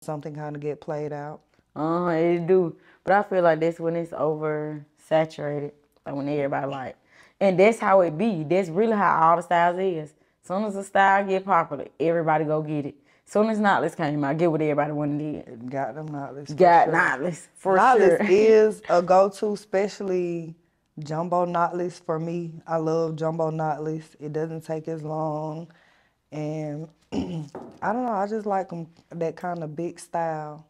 something kind of get played out. It do. But I feel like that's when it's oversaturated. Like when everybody like. And that's how it be. That's really how all the styles is. Soon as the style get popular, everybody go get it. Soon as Knotless came out, get what everybody wanted. Got them knotless for Got sure. Knotless for Knotless sure. is a go-to, especially jumbo knotless for me. I love jumbo knotless. It doesn't take as long. And I don't know, I just like them, that kind of big style.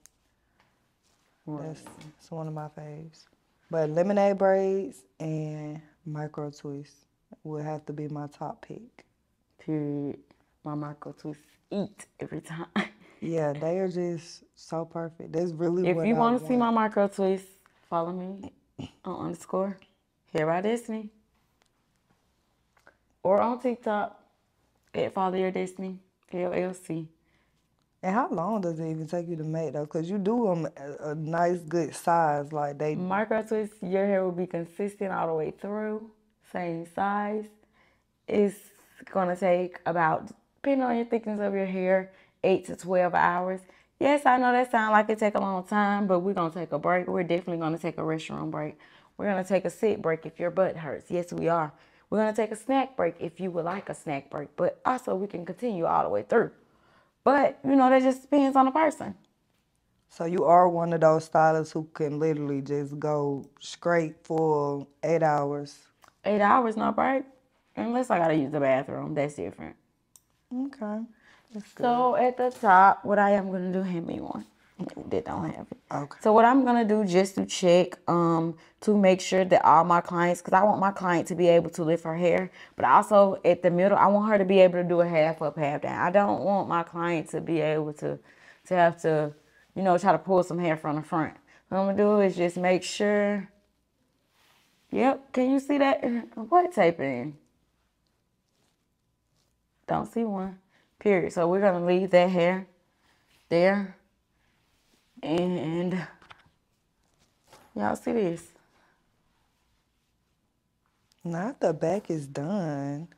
That's one of my faves. But lemonade braids and micro twists would have to be my top pick. Period. My micro twists eat every time. Yeah, they are just so perfect. That's really If what you I want to see my want. micro twists, follow me on _ Hair by Destiny. Or on TikTok at Follow Your Destiny, LLC. And how long does it even take you to make though? Because you do them a nice, good size. Like they. Micro twists, your hair will be consistent all the way through, same size. It's gonna take about, depending on your thickness of your hair, 8 to 12 hours. Yes, I know that sounds like it take a long time, but we're gonna take a break. We're definitely gonna take a restroom break. We're gonna take a sit break if your butt hurts. Yes, we are. We're gonna take a snack break if you would like a snack break, but also we can continue all the way through. But, that just depends on the person. So you are one of those stylists who can literally just go straight for 8 hours. 8 hours, no break. Unless I gotta use the bathroom, that's different. Okay. That's good. So at the top, what I am gonna do, hand me one. They don't have it. Okay. So what I'm gonna do just to check, to make sure that all my clients, because I want my client to be able to lift her hair, but also at the middle, I want her to be able to do a half up, half down. I don't want my client to be able to have to, try to pull some hair from the front. What I'm gonna do is just make sure. Yep, can you see that? What taping? Don't see one. Period. So we're gonna leave that hair there. And y'all see this? Not the back is done.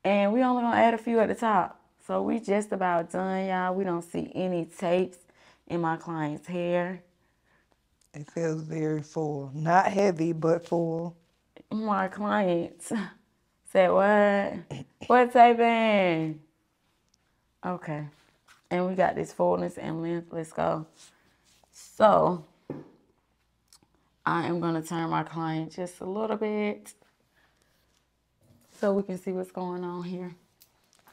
And we only gonna add a few at the top. So we just about done, y'all. We don't see any tapes in my client's hair. It feels very full. Not heavy, but full. My client said, what? What taping? Okay. And we got this fullness and length. Let's go. So I am gonna turn my client just a little bit so we can see what's going on here.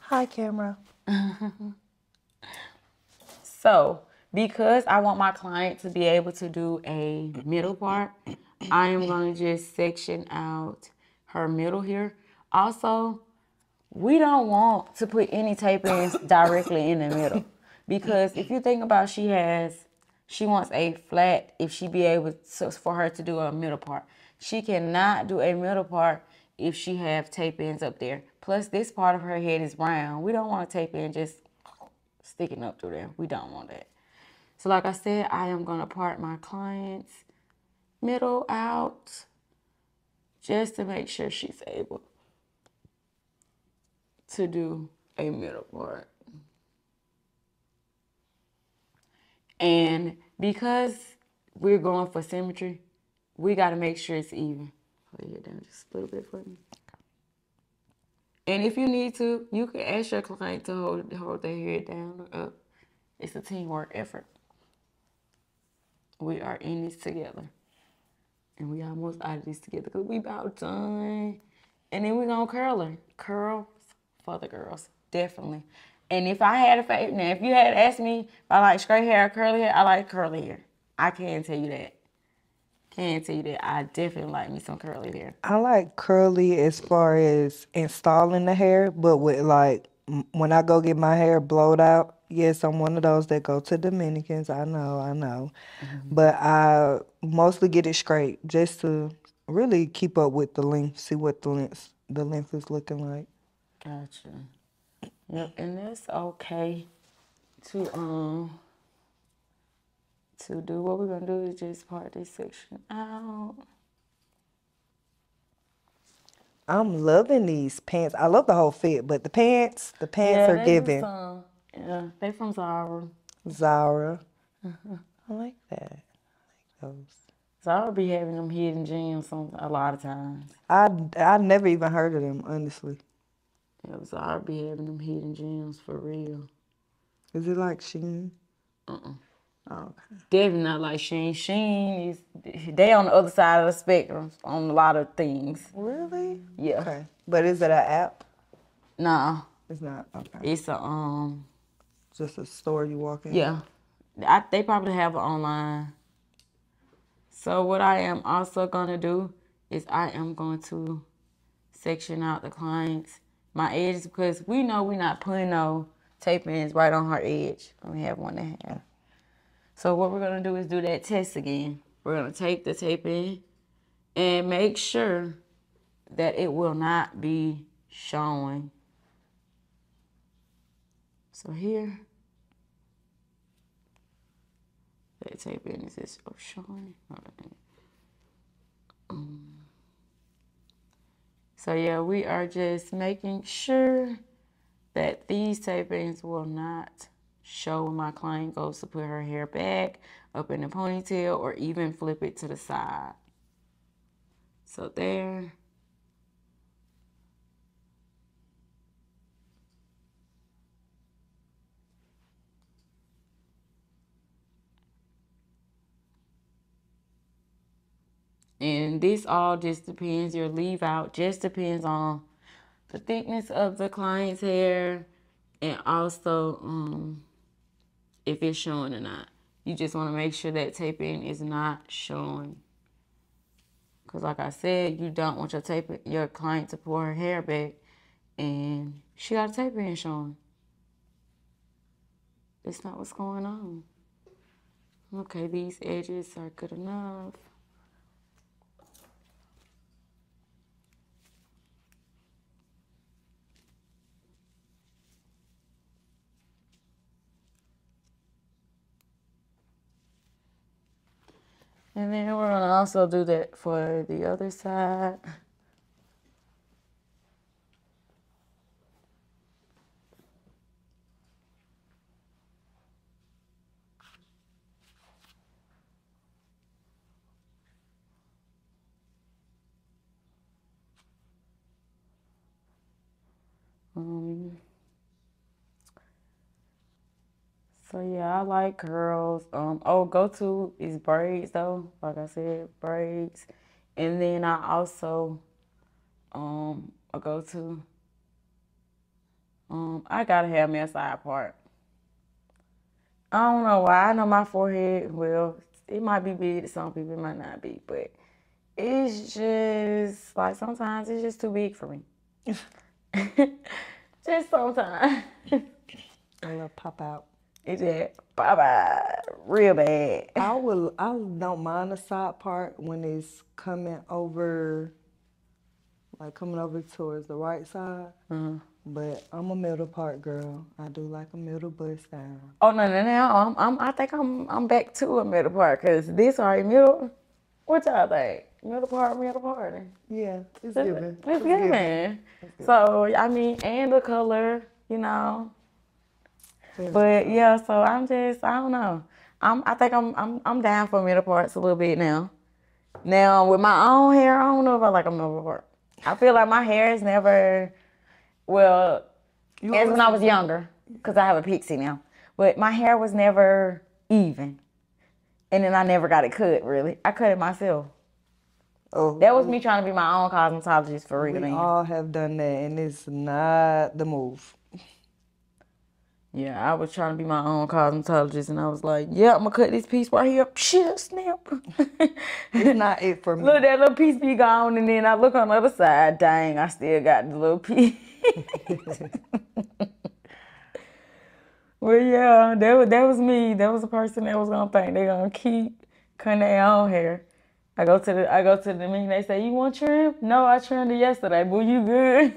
Hi, camera. So, because I want my client to be able to do a middle part, I am going to just section out her middle here. Also, we don't want to put any tape-ins directly in the middle. Because if you think about, she wants a flat, if she be able to, for her to do a middle part. She cannot do a middle part if she have tape-ins up there. Plus, this part of her head is round. We don't want to tape in just sticking up through there. We don't want that. So like I said, I am going to part my client's middle out just to make sure she's able to do a middle part. And because we're going for symmetry, we got to make sure it's even. Hold your head down just a little bit for me. And if you need to, you can ask your client to hold their head down or up. It's a teamwork effort. We are in this together. And we almost out of this together because we about done. And then we're going to curl her. Curls for the girls, definitely. And if I had a favorite, now if you had asked me if I like straight hair or curly hair, I like curly hair. I can tell you that. I definitely like me some curly hair. I like curly as far as installing the hair, but with when I go get my hair blowed out, yes, I'm one of those that go to Dominicans. I know. But I mostly get it straight just to really keep up with the length, see what the length is looking like. Gotcha. Yep, and that's okay to do. What we're gonna do is just part this section out. I'm loving these pants. I love the whole fit, but the pants are giving. Yeah, they from Zara. Zara. I like that. I like those. So I'll be having them hidden gems a lot of times. I never even heard of them, honestly. Yeah, so I'll be having them hidden gems for real. Is it like Shein? Uh-uh. Oh, okay. Definitely not like Shein. Shein is, they on the other side of the spectrum on a lot of things. Really? Yeah. Okay. But is it an app? Nah. It's not. Okay. It's a Just a store you walk in? yeah. They probably have it online. So what I am also gonna do is I am going to section out the clients, my edges, because we know we're not putting no tape ins right on her edge. We have one and a half. So what we're gonna do is do that test again. We're gonna take the tape in and make sure that it will not be showing. So here, that tape in is this showing. So yeah, we are just making sure that these tape-ins will not show when my client goes to put her hair back, up in a ponytail, or even flip it to the side. So there. And this all just depends, your leave out just depends on the thickness of the client's hair and also if it's showing or not. You just want to make sure that tape-in is not showing. Because like I said, you don't want your client to pull her hair back and she got a tape-in showing. That's not what's going on. Okay, these edges are good enough. And then we're gonna also do that for the other side. So yeah, I like curls. Go-to is braids though. Like I said, braids. And then I also a go-to. I gotta have me a side part. I don't know why. I know my forehead, well, it might be big to some people, it might not be, but it's just like sometimes it's just too big for me. Just sometimes. A little pop out. It's just bye-bye real bad. I don't mind the side part when it's coming over, like coming over towards the right side. Mm-hmm. But I'm a middle part girl. I do like a middle bust down. Oh no! I think I'm back to a middle part because this already middle. What y'all think? Middle part. Yeah, it's given. It's given. So I mean, and the color, you know. But yeah, so I don't know. I think I'm down for middle parts a little bit now. Now with my own hair, I don't know if I like a middle part. I feel like my hair is never, well, as when I was younger, because I have a pixie now. But my hair was never even. And then I never got it cut, really. I cut it myself. Oh, That was me trying to be my own cosmetologist for real. We all have done that, and it's not the move. Yeah, I was trying to be my own cosmetologist, and I was like, yeah, I'm going to cut this piece right here. Shit, snap. It's not it for me. Look, that little piece be gone, and then I look on the other side. Dang, I still got the little piece. Well, yeah, that was me. That was the person that was gonna think they're gonna keep cutting their own hair. I go to the meeting. They say, "You want trim?" No, I trimmed it yesterday. Boo, you good?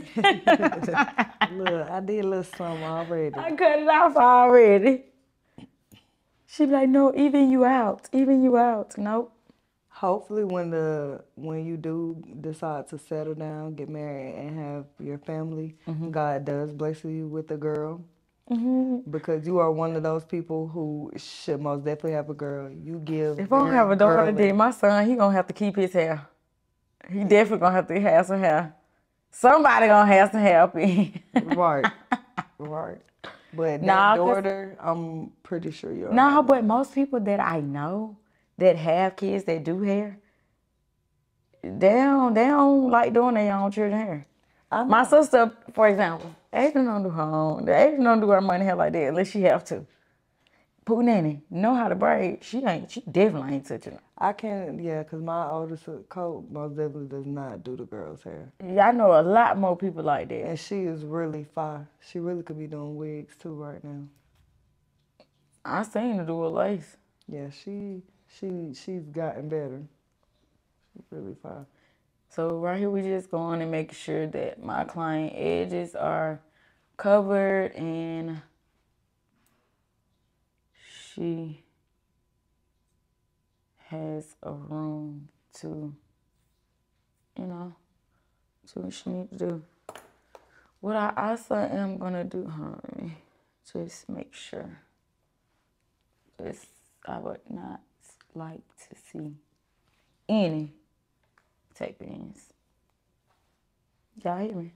Look, I did a little something already. I cut it off already. She be like, "No, even you out. Nope." Hopefully, when you do decide to settle down, get married, and have your family, God does bless you with a girl. Because you are one of those people who should most definitely have a girl. You give If I don't very have a daughter, girly. then my son, he gonna have to keep his hair. He definitely gonna have to have some hair. Somebody gonna have some hair up in. Right, right. But that Nah, daughter, I'm pretty sure you'll no, have but one. most people that I know that have kids that do hair, they don't like doing their own children hair. My sister, for example, Adrian don't do her own. Adrian don't do her money hair like that unless she have to. Pooh Nanny know how to braid. She definitely ain't touching it. I can't, yeah, because my oldest coat most definitely does not do the girl's hair. Yeah, I know a lot more people like that. And she is really fine. She really could be doing wigs too right now. I seen her do a lace. Yeah, she's gotten better. She's really fine. So right here we just going and making sure that my client edges are covered and she has a room to, do what she needs to do. What I also am gonna do, let me just make sure. I would not like to see any tape ins. Y'all hear me?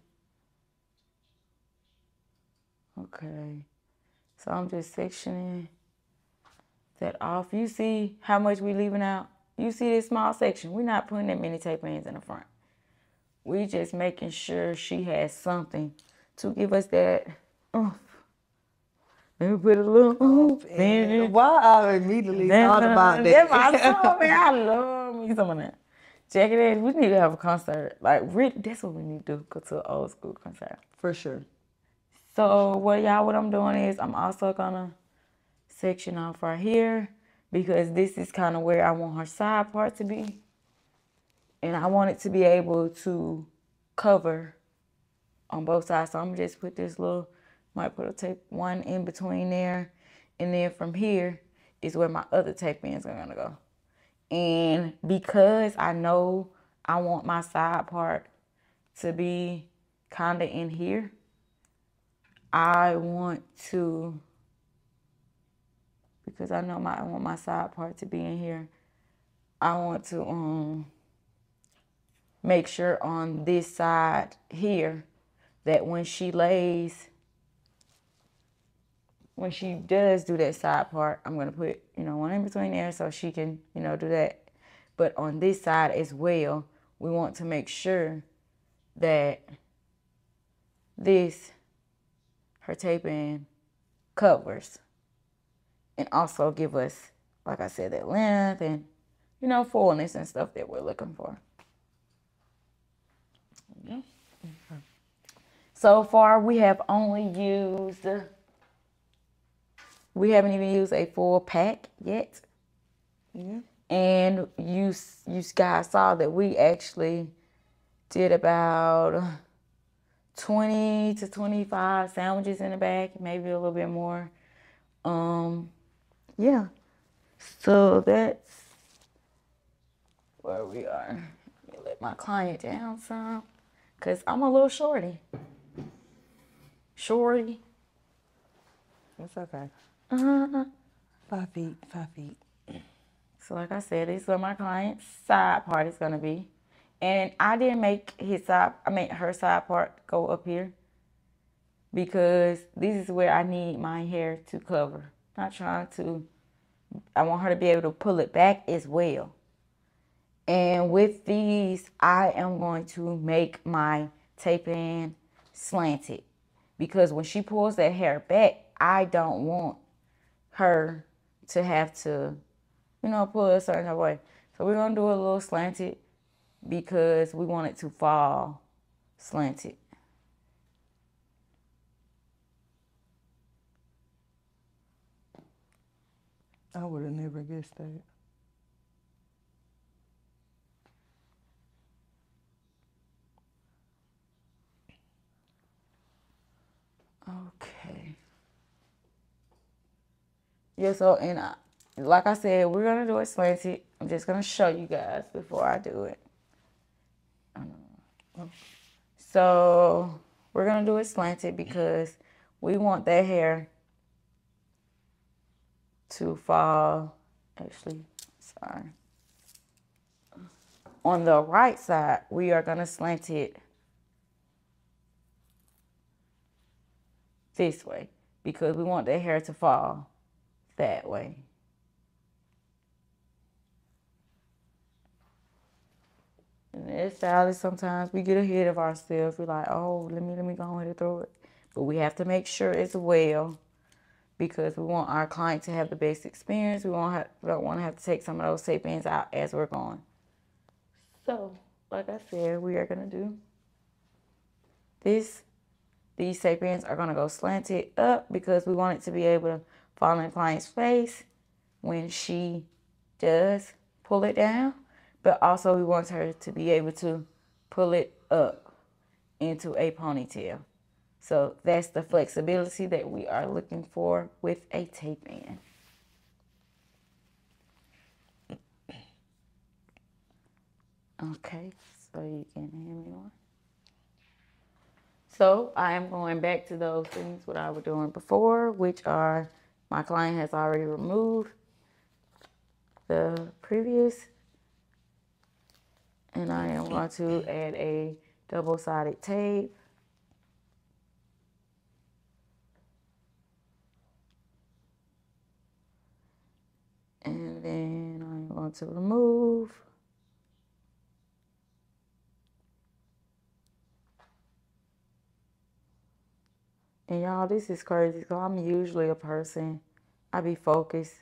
Okay. So I'm just sectioning that off. You see how much we leaving out? You see this small section? We're not putting that many tape ins in the front. We just making sure she has something to give us that oomph. Let me put a little oomph in it. Why I immediately thought about that. That's my song, man. I love me some of that. Jack it in. We need to have a concert. Like, really, that's what we need to do. Go to an old school concert. For sure. So, what I'm doing is I'm also going to section off right here because this is kind of where I want her side part to be. And I want it to be able to cover on both sides. So, I'm going to just put this little, might put a tape one in between there. And then from here is where my other tape ends are going to go. And because I know I want my side part to be kind of in here, I want to, because I know I want my side part to be in here, I want to make sure on this side here that when she does do that side part, I'm going to put, one in between there so she can, do that. But on this side as well, we want to make sure that her taping covers and also give us, like I said, that length and, fullness and stuff that we're looking for. Yeah. Okay. So far, we haven't even used a full pack yet. Yeah. And you guys saw that we actually did about 20 to 25 sandwiches in the bag, maybe a little bit more. Yeah. So that's where we are. Let me let my client down some, because I'm a little shorty. It's okay. 5 feet. So like I said, this is where my client's side part is going to be. And I didn't make her side part go up here because this is where I need my hair to cover. I want her to be able to pull it back as well. And with these, I am going to make my tape-in slanted because when she pulls that hair back, I don't want her to have to, pull it a certain way. So we're going to do a little slanted because we want it to fall slanted. I would have never guessed that. Okay. Yeah, so, and like I said, we're going to do it slanted. I'm just going to show you guys before I do it. So, we're going to do it slanted because we want that hair to fall, actually, sorry. On the right side, we are gonna slant it this way because we want the hair to fall that way. And as stylists, sometimes we get ahead of ourselves. We're like, oh, let me go ahead and throw it. But we have to make sure it's well because we want our client to have the best experience. We don't want to have to take some of those sapiens out as we're going. So, like I said, we are gonna do this. These sapiens are gonna go slanted up because we want it to be able to fall in the client's face when she does pull it down. But also we want her to be able to pull it up into a ponytail. So that's the flexibility that we are looking for with a tape in. Okay, so you can hand me one. So I am going back to those things what I was doing before, which are my client has already removed the previous, and I am going to add a double-sided tape. And then I'm going to remove. And y'all, this is crazy because I'm usually a person, I be focused.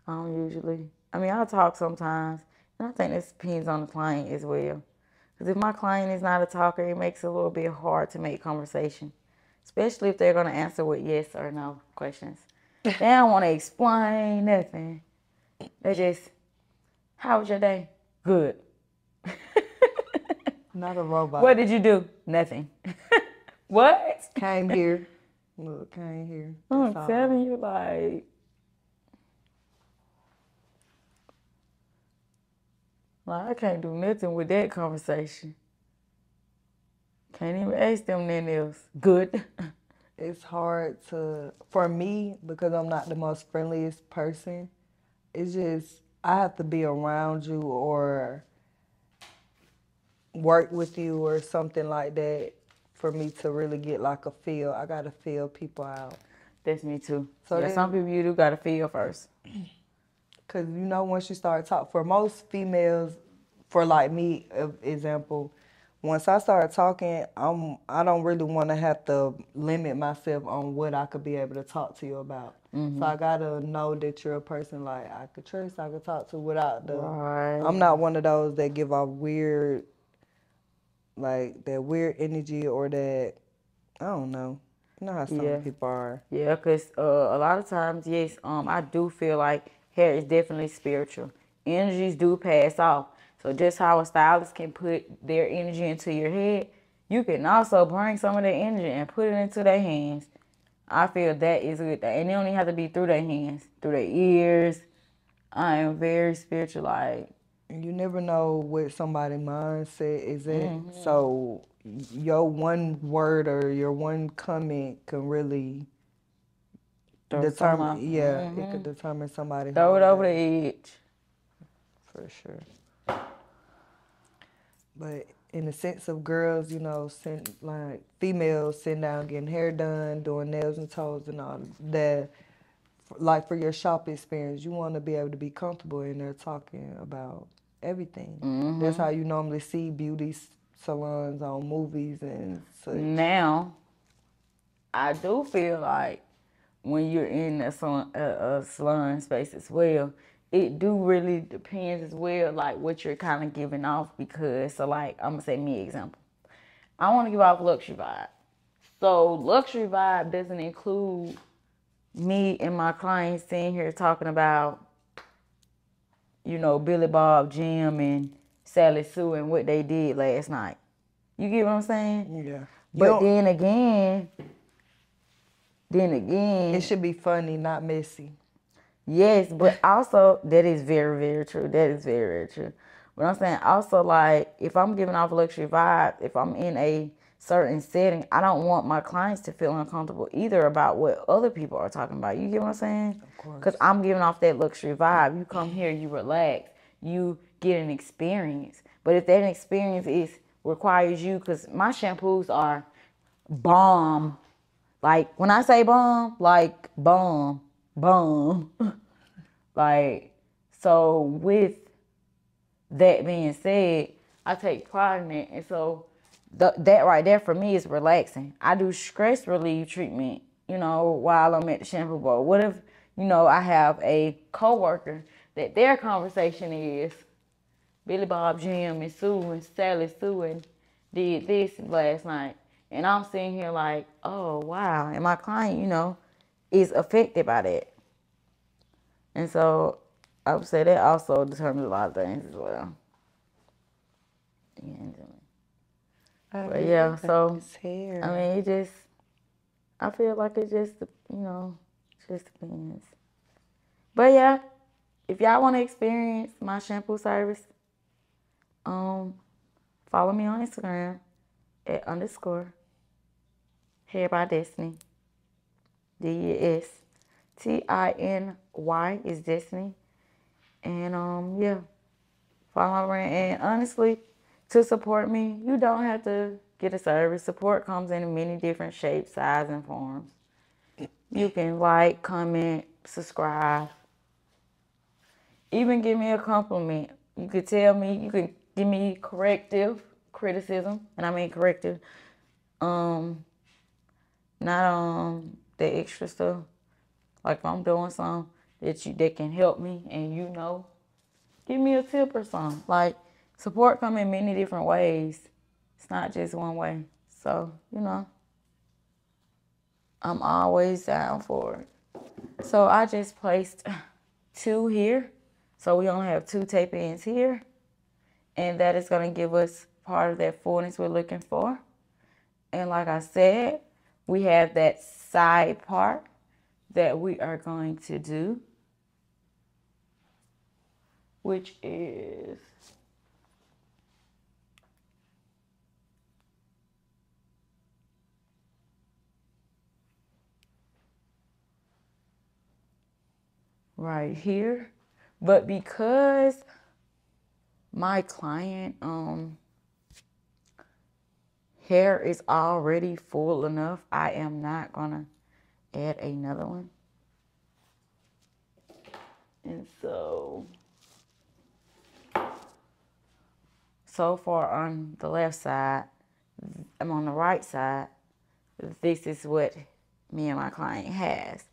I talk sometimes, and I think this depends on the client as well. Because if my client is not a talker, it makes it a little bit hard to make conversation, especially if they're going to answer with yes or no questions. They don't want to explain nothing. They just, how was your day? Good. Not a robot. What did you do? Nothing. What? Came here. Look, came here. I'm telling you, like, I can't do nothing with that conversation. Can't even ask them nothing else. Good. It's hard for me, because I'm not the most friendliest person. It's just, I have to be around you or work with you or something like that for me to really get like a feel. I gotta feel people out. That's me too. So yeah, some people you do gotta feel first. Cause once you start talking, for most females, for like me, example, once I start talking, I don't really want to have to limit myself on what I could be able to talk to you about. So I gotta know that you're a person like I could trust, I could talk to without the. Right. I'm not one of those that give off weird, like that weird energy or that, I don't know. You know how some people are. Yeah, because a lot of times, yes, I do feel like hair is definitely spiritual. Energies do pass off. So just how a stylist can put their energy into your head, you can also bring some of their energy and put it into their hands. I feel that is a good thing. And it don't even have to be through their hands, through their ears. I am very spiritual, like. You never know what somebody's mindset is at. So your one word or your one comment can really determine. Yeah, it could determine somebody. Throw it over the edge. For sure. But in the sense of girls, like females sitting down getting hair done, doing nails and toes and all that. Like for your shop experience, you want to be able to be comfortable in there talking about everything. That's how you normally see beauty salons on movies and such. Now, I do feel like when you're in a salon space as well, it do really depends as well, like what you're kind of giving off. Because, so like, I'm gonna say me example. I want to give off luxury vibe. So luxury vibe doesn't include me and my clients sitting here talking about, Billy Bob Jim and Sally Sue and what they did last night. You get what I'm saying? Yeah. But then again, it should be funny, not messy. Yes, but also that is very, very true. That is very, very true. But I'm saying also, like, if I'm giving off a luxury vibe, if I'm in a certain setting, I don't want my clients to feel uncomfortable either about what other people are talking about. You get what I'm saying? Of course. Because I'm giving off that luxury vibe. You come here, you relax, you get an experience. But if that experience requires you, because my shampoos are bomb. Like when I say bomb, like bomb. Like, so with that being said, I take pride in it. And so that right there for me is relaxing. I do stress relief treatment, while I'm at the shampoo bowl. What if, I have a coworker that their conversation is Billy Bob Jim and Sue and Sally Sue and did this last night. And I'm sitting here like, oh, wow. And my client, is affected by that. And so I would say that also determines a lot of things as well. But yeah, so I mean, I feel like it just, just depends. But yeah, if y'all want to experience my shampoo service, follow me on Instagram at _Hair by Destiny. DESTINY is Destiny. And yeah, follow my brand. And honestly, to support me, you don't have to get a service. Support comes in many different shapes, sizes, and forms. You can like, comment, subscribe. Even give me a compliment. You could tell me, you can give me corrective criticism, and I mean corrective. Not the extra stuff. Like if I'm doing something that can help me, and give me a tip or something. Like support come in many different ways. It's not just one way. So, I'm always down for it. So I just placed 2 here. So we only have 2 tape ends here. And that is going to give us part of that fullness we're looking for. And like I said, we have that side part that we are going to do, which is right here. But because my client hair is already full enough, I am not gonna add another one. And so far on the left side, I'm on the right side, this is what me and my client has.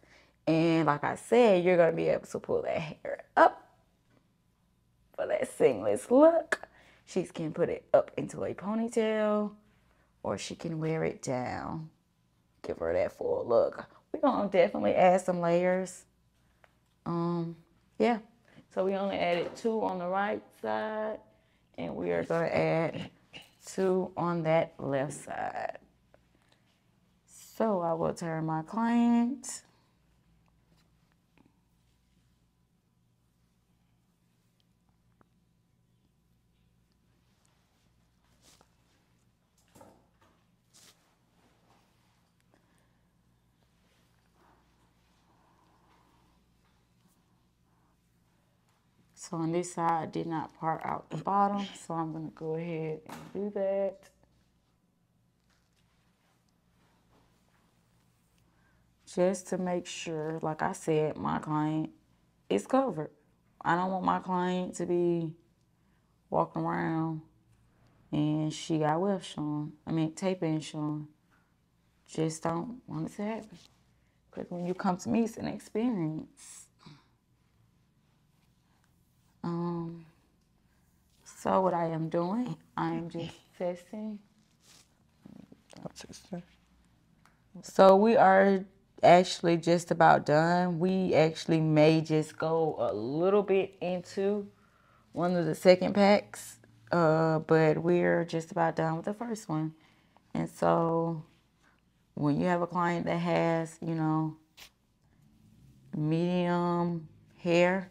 And like I said, you're gonna be able to pull that hair up for that seamless look. She can put it up into a ponytail, or she can wear it down. Give her that full look. We're gonna definitely add some layers. Yeah. So we only added 2 on the right side, and we are gonna add 2 on that left side. So I will turn my client. So on this side, I did not part out the bottom, so I'm gonna go ahead and do that. Just to make sure, like I said, my client is covered. I don't want my client to be walking around and she got weft showing. Tape in showing. Just don't want it to happen. Because when you come to me, it's an experience. So what I am doing, I am just testing. So we are actually just about done. We actually may just go a little bit into one of the second packs, but we're just about done with the first one. And so when you have a client that has, medium hair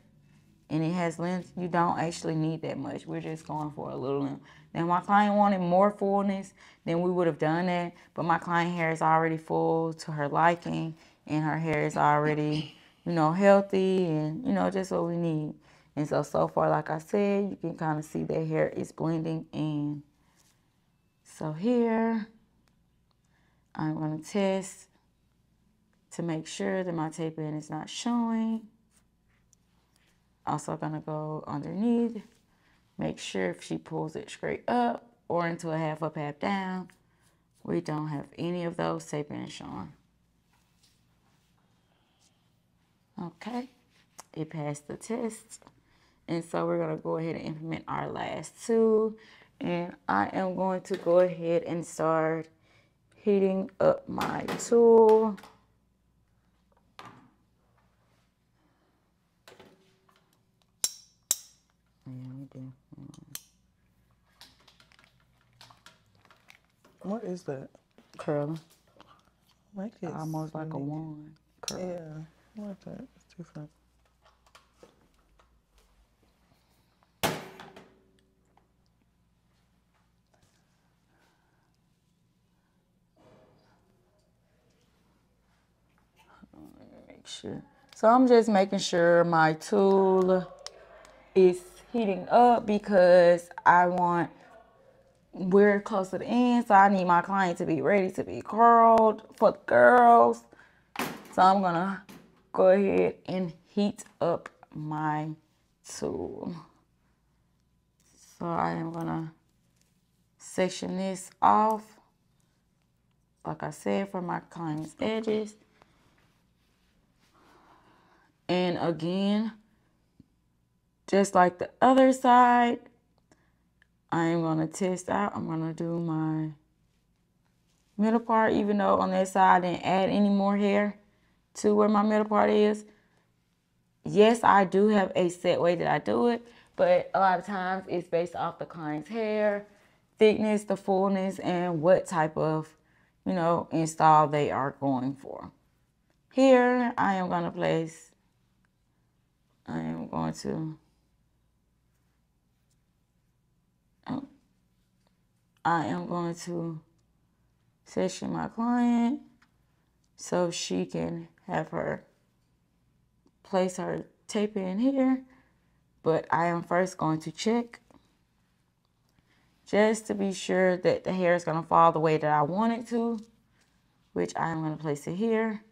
and it has length, you don't actually need that much. We're just going for a little length. Now, my client wanted more fullness, then we would have done that, but my client hair is already full to her liking, and her hair is already, you know, healthy, and, you know, just what we need. And so far, like I said, you can kind of see that hair is blending in. So here, I'm going to test to make sure that my tape in is not showing. Also going to go underneath, make sure if she pulls it straight up or into a half up, half down, we don't have any of those tape ends showing. Okay, it passed the test. And so we're going to go ahead and implement our last two. And I am going to go ahead and start heating up my tool. What is that? Curling. Like it's Almost like a unique. wand. Curling. Yeah, I like that. It's different. Make sure. So I'm just making sure my tool is heating up because we're close to the end, so I need my client to be ready to be curled for the girls. So I'm gonna go ahead and heat up my tool. So I am gonna section this off, like I said, for my client's edges. And again, just like the other side, I am gonna test out. I'm gonna do my middle part, even though on that side I didn't add any more hair to where my middle part is. Yes, I do have a set way that I do it, but a lot of times it's based off the client's hair, thickness, the fullness, and what type of, you know, install they are going for. Here, I am going to section my client so she can have her place her tape in here, but I am first going to check just to be sure that the hair is going to fall the way that I want it to, which I am going to place it here.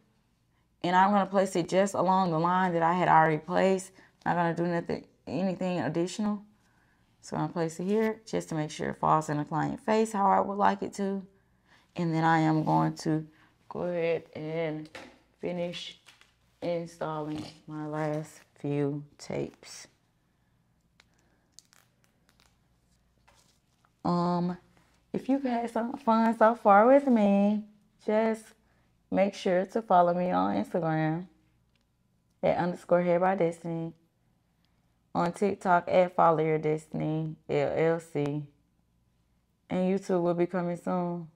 And I'm going to place it just along the line that I had already placed. I'm not going to do anything additional. So I'm going to place it here just to make sure it falls in the client face how I would like it to. And then I am going to go ahead and finish installing my last few tapes. If you've had some fun so far with me, just make sure to follow me on Instagram at _hair_by_destiny, on TikTok at Follow Your Destiny LLC, and YouTube will be coming soon.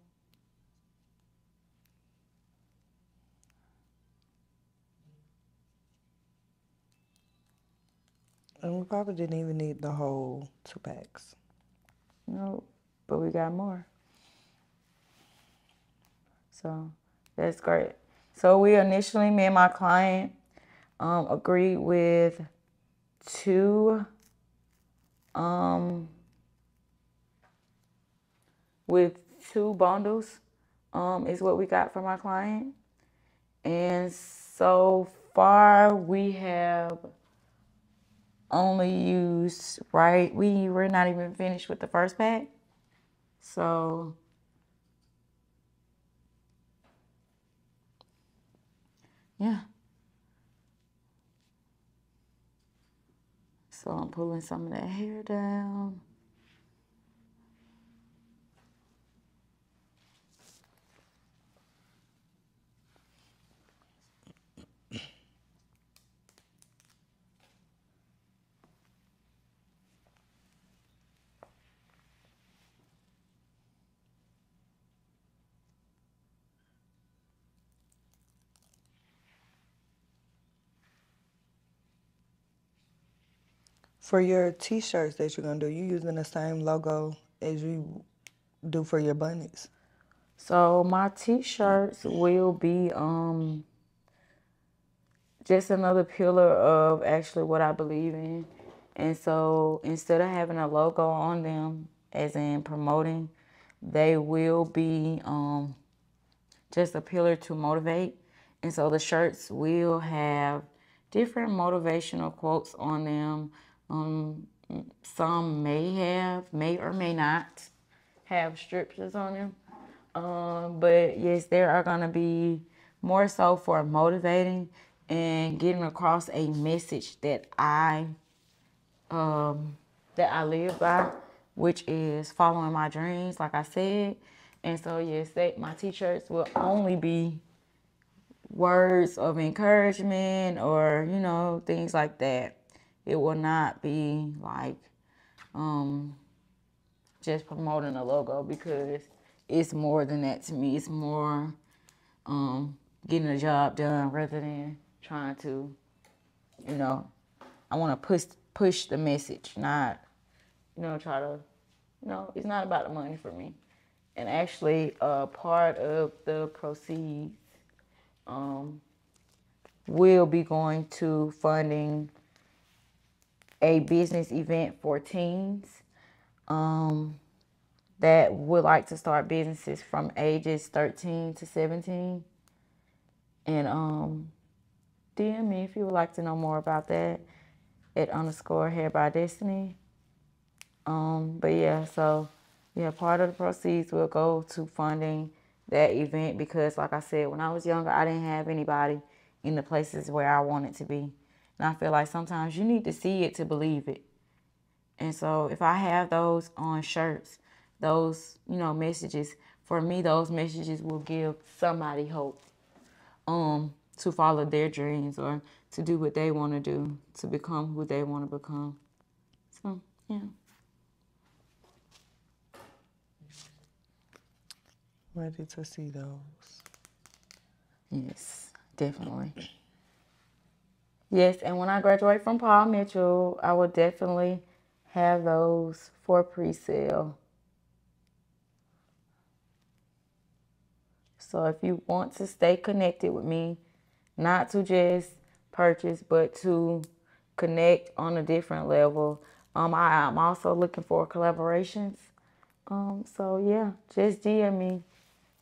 And we probably didn't even need the whole 2 packs. Nope, but we got more. So that's great. So we initially, me and my client, agreed with two bundles is what we got from our client. And so far we have only used, we're not even finished with the first pack. So yeah. So I'm pulling some of that hair down. For your t-shirts that you're gonna do, you using the same logo as you do for your bunnies? So my t-shirts will be just another pillar of actually what I believe in. And so instead of having a logo on them, as in promoting, they will be just a pillar to motivate. And so the shirts will have different motivational quotes on them. Some may or may not have scriptures on them. But yes, there are going to be more so for motivating and getting across a message that I live by, which is following my dreams, like I said. And so yes, my t-shirts will only be words of encouragement or, things like that. It will not be like just promoting a logo, because it's more than that to me. It's more getting a job done rather than trying to, I want to push the message, not, try to, it's not about the money for me. And actually, part of the proceeds will be going to funding a business event for teens that would like to start businesses from ages 13 to 17. And DM me if you would like to know more about that at _Hair by Destiny. But yeah, so yeah, part of the proceeds will go to funding that event, because like I said, when I was younger, I didn't have anybody in the places where I wanted to be. And I feel like sometimes you need to see it to believe it. And so if I have those on shirts, those, messages, for me, those messages will give somebody hope to follow their dreams or to do what they want to do, to become who they want to become. So, yeah. Ready to see those. Yes, definitely. Yes, and when I graduate from Paul Mitchell, I will definitely have those for pre-sale. So if you want to stay connected with me, not to just purchase, but to connect on a different level, I'm also looking for collaborations. So yeah, just DM me.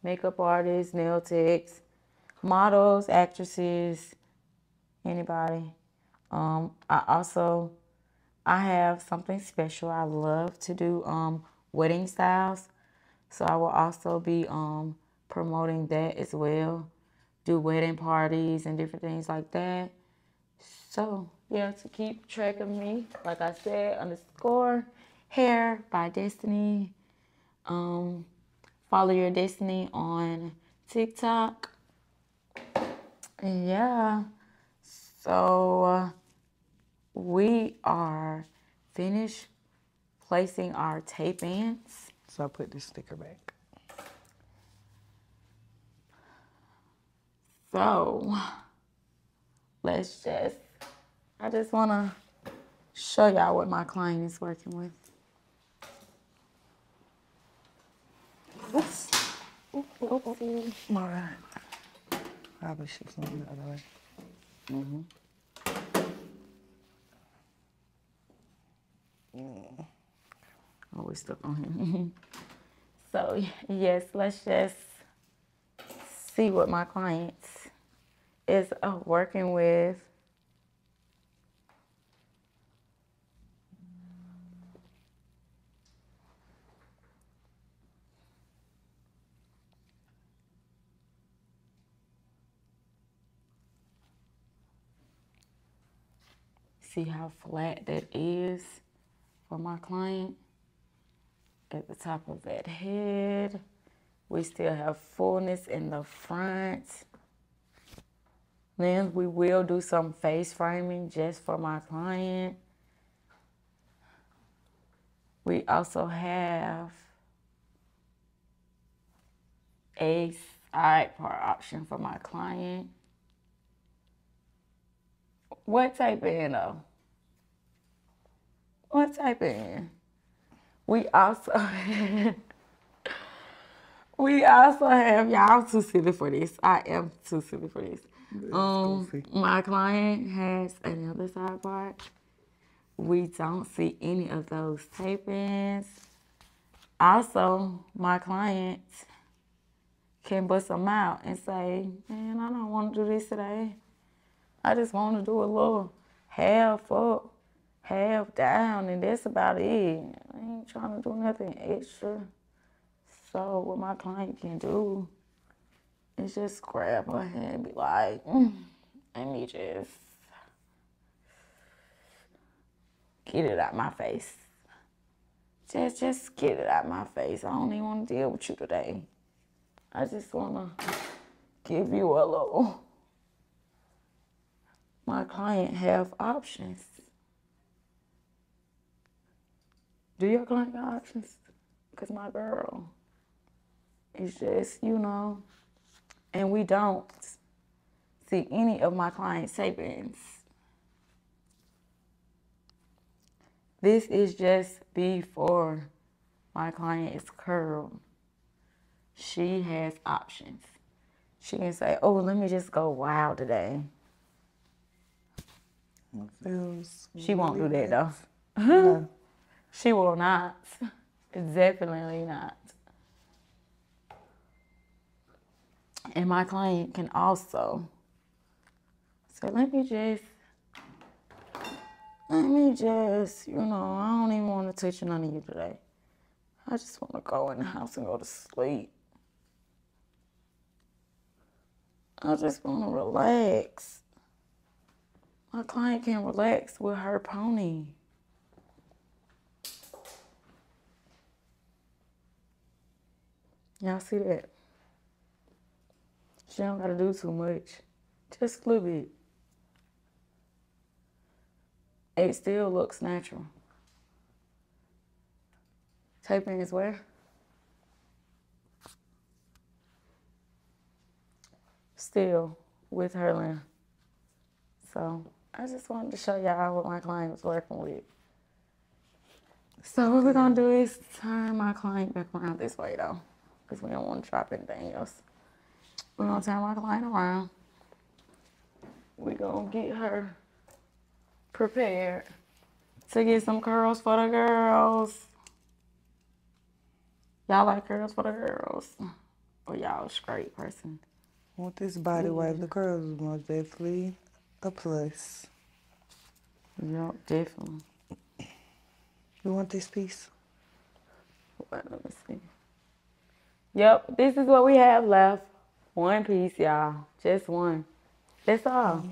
Makeup artists, nail techs, models, actresses, anybody. I have something special. I love to do wedding styles. So I will also be promoting that as well. Do wedding parties and different things like that. So yeah, to keep track of me, like I said, _Hair by Destiny. Follow Your Destiny on TikTok. And yeah, so we are finished placing our tape ends. So I put this sticker back. So I just want to show y'all what my client is working with. Oops. Oopsie. All right. Probably should have gone the other way. Oh, we're stuck on him. So yes, let's just see what my client is working with. See how flat that is for my client. At the top of that head, we still have fullness in the front. Then we will do some face framing just for my client. We also have a side part option for my client. What tape in though? What type in? We also we also have, y'all too silly for this. I am too silly for this. That's goofy. My client has another side part. We don't see any of those tape-ins. Also, my client can bust them out and say, man, I don't want to do this today. I just want to do a little half up, half down, and that's about it. I ain't trying to do nothing extra. So what my client can do is just grab her hand and be like, let me just get it out my face. Just get it out my face. I don't even want to deal with you today. I just want to give you a little. My client have options. Do your client got options? Because my girl is just, and we don't see any of my clients' savings. This is just before my client is curled. She has options. She can say, oh, let me just go wild today. She won't do that though. No. She will not. Definitely not. And my client can also say, let me just, I don't even want to touch none of you today. I just want to go in the house and go to sleep. I just want to relax. My client can relax with her pony. Y'all see that? She don't got to do too much. Just a little bit. It still looks natural. Taping is where? Still with her limb. So I just wanted to show y'all what my client was working with. So what we're gonna do is turn my client back around this way though, because we don't want to drop anything else. We're gonna turn my client around. We're gonna get her prepared to get some curls for the girls. Y'all like curls for the girls? Or y'all a straight person? Want this body wave? The curls is most definitely a plus. Yep, definitely. You want this piece? Let me see. Yep, this is what we have left. One piece, y'all. Just one. That's all.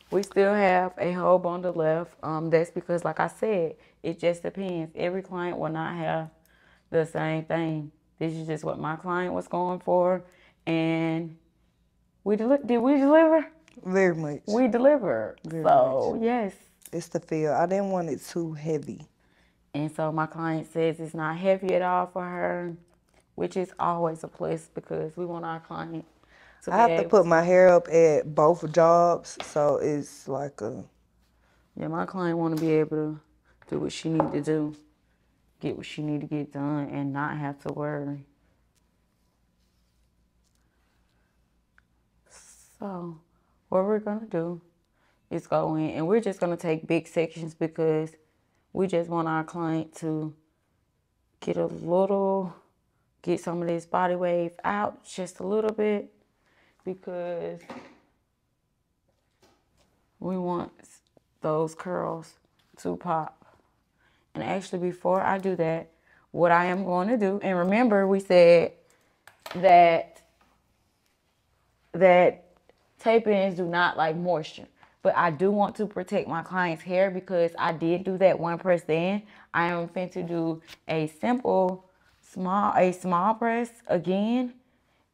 We still have a whole bundle left. That's because, like I said, it just depends. Every client will not have the same thing. This is just what my client was going for. And did we deliver? Very much. We delivered. Very So, much. yes. It's the feel. I didn't want it too heavy. And so my client says it's not heavy at all for her, which is always a plus because we want our client to I have to put my hair up at both jobs, so it's like a... Yeah, my client want to be able to do what she need to do, get what she need to get done, and not have to worry. So what we're going to do is go in, and we're just going to take big sections because we just want our client to get some of this body wave out just a little bit because we want those curls to pop. And actually, before I do that, what I am going to do, and remember we said that tape-ins do not like moisture. But I do want to protect my client's hair because I did do that one press in. I am going to do a simple, small press again.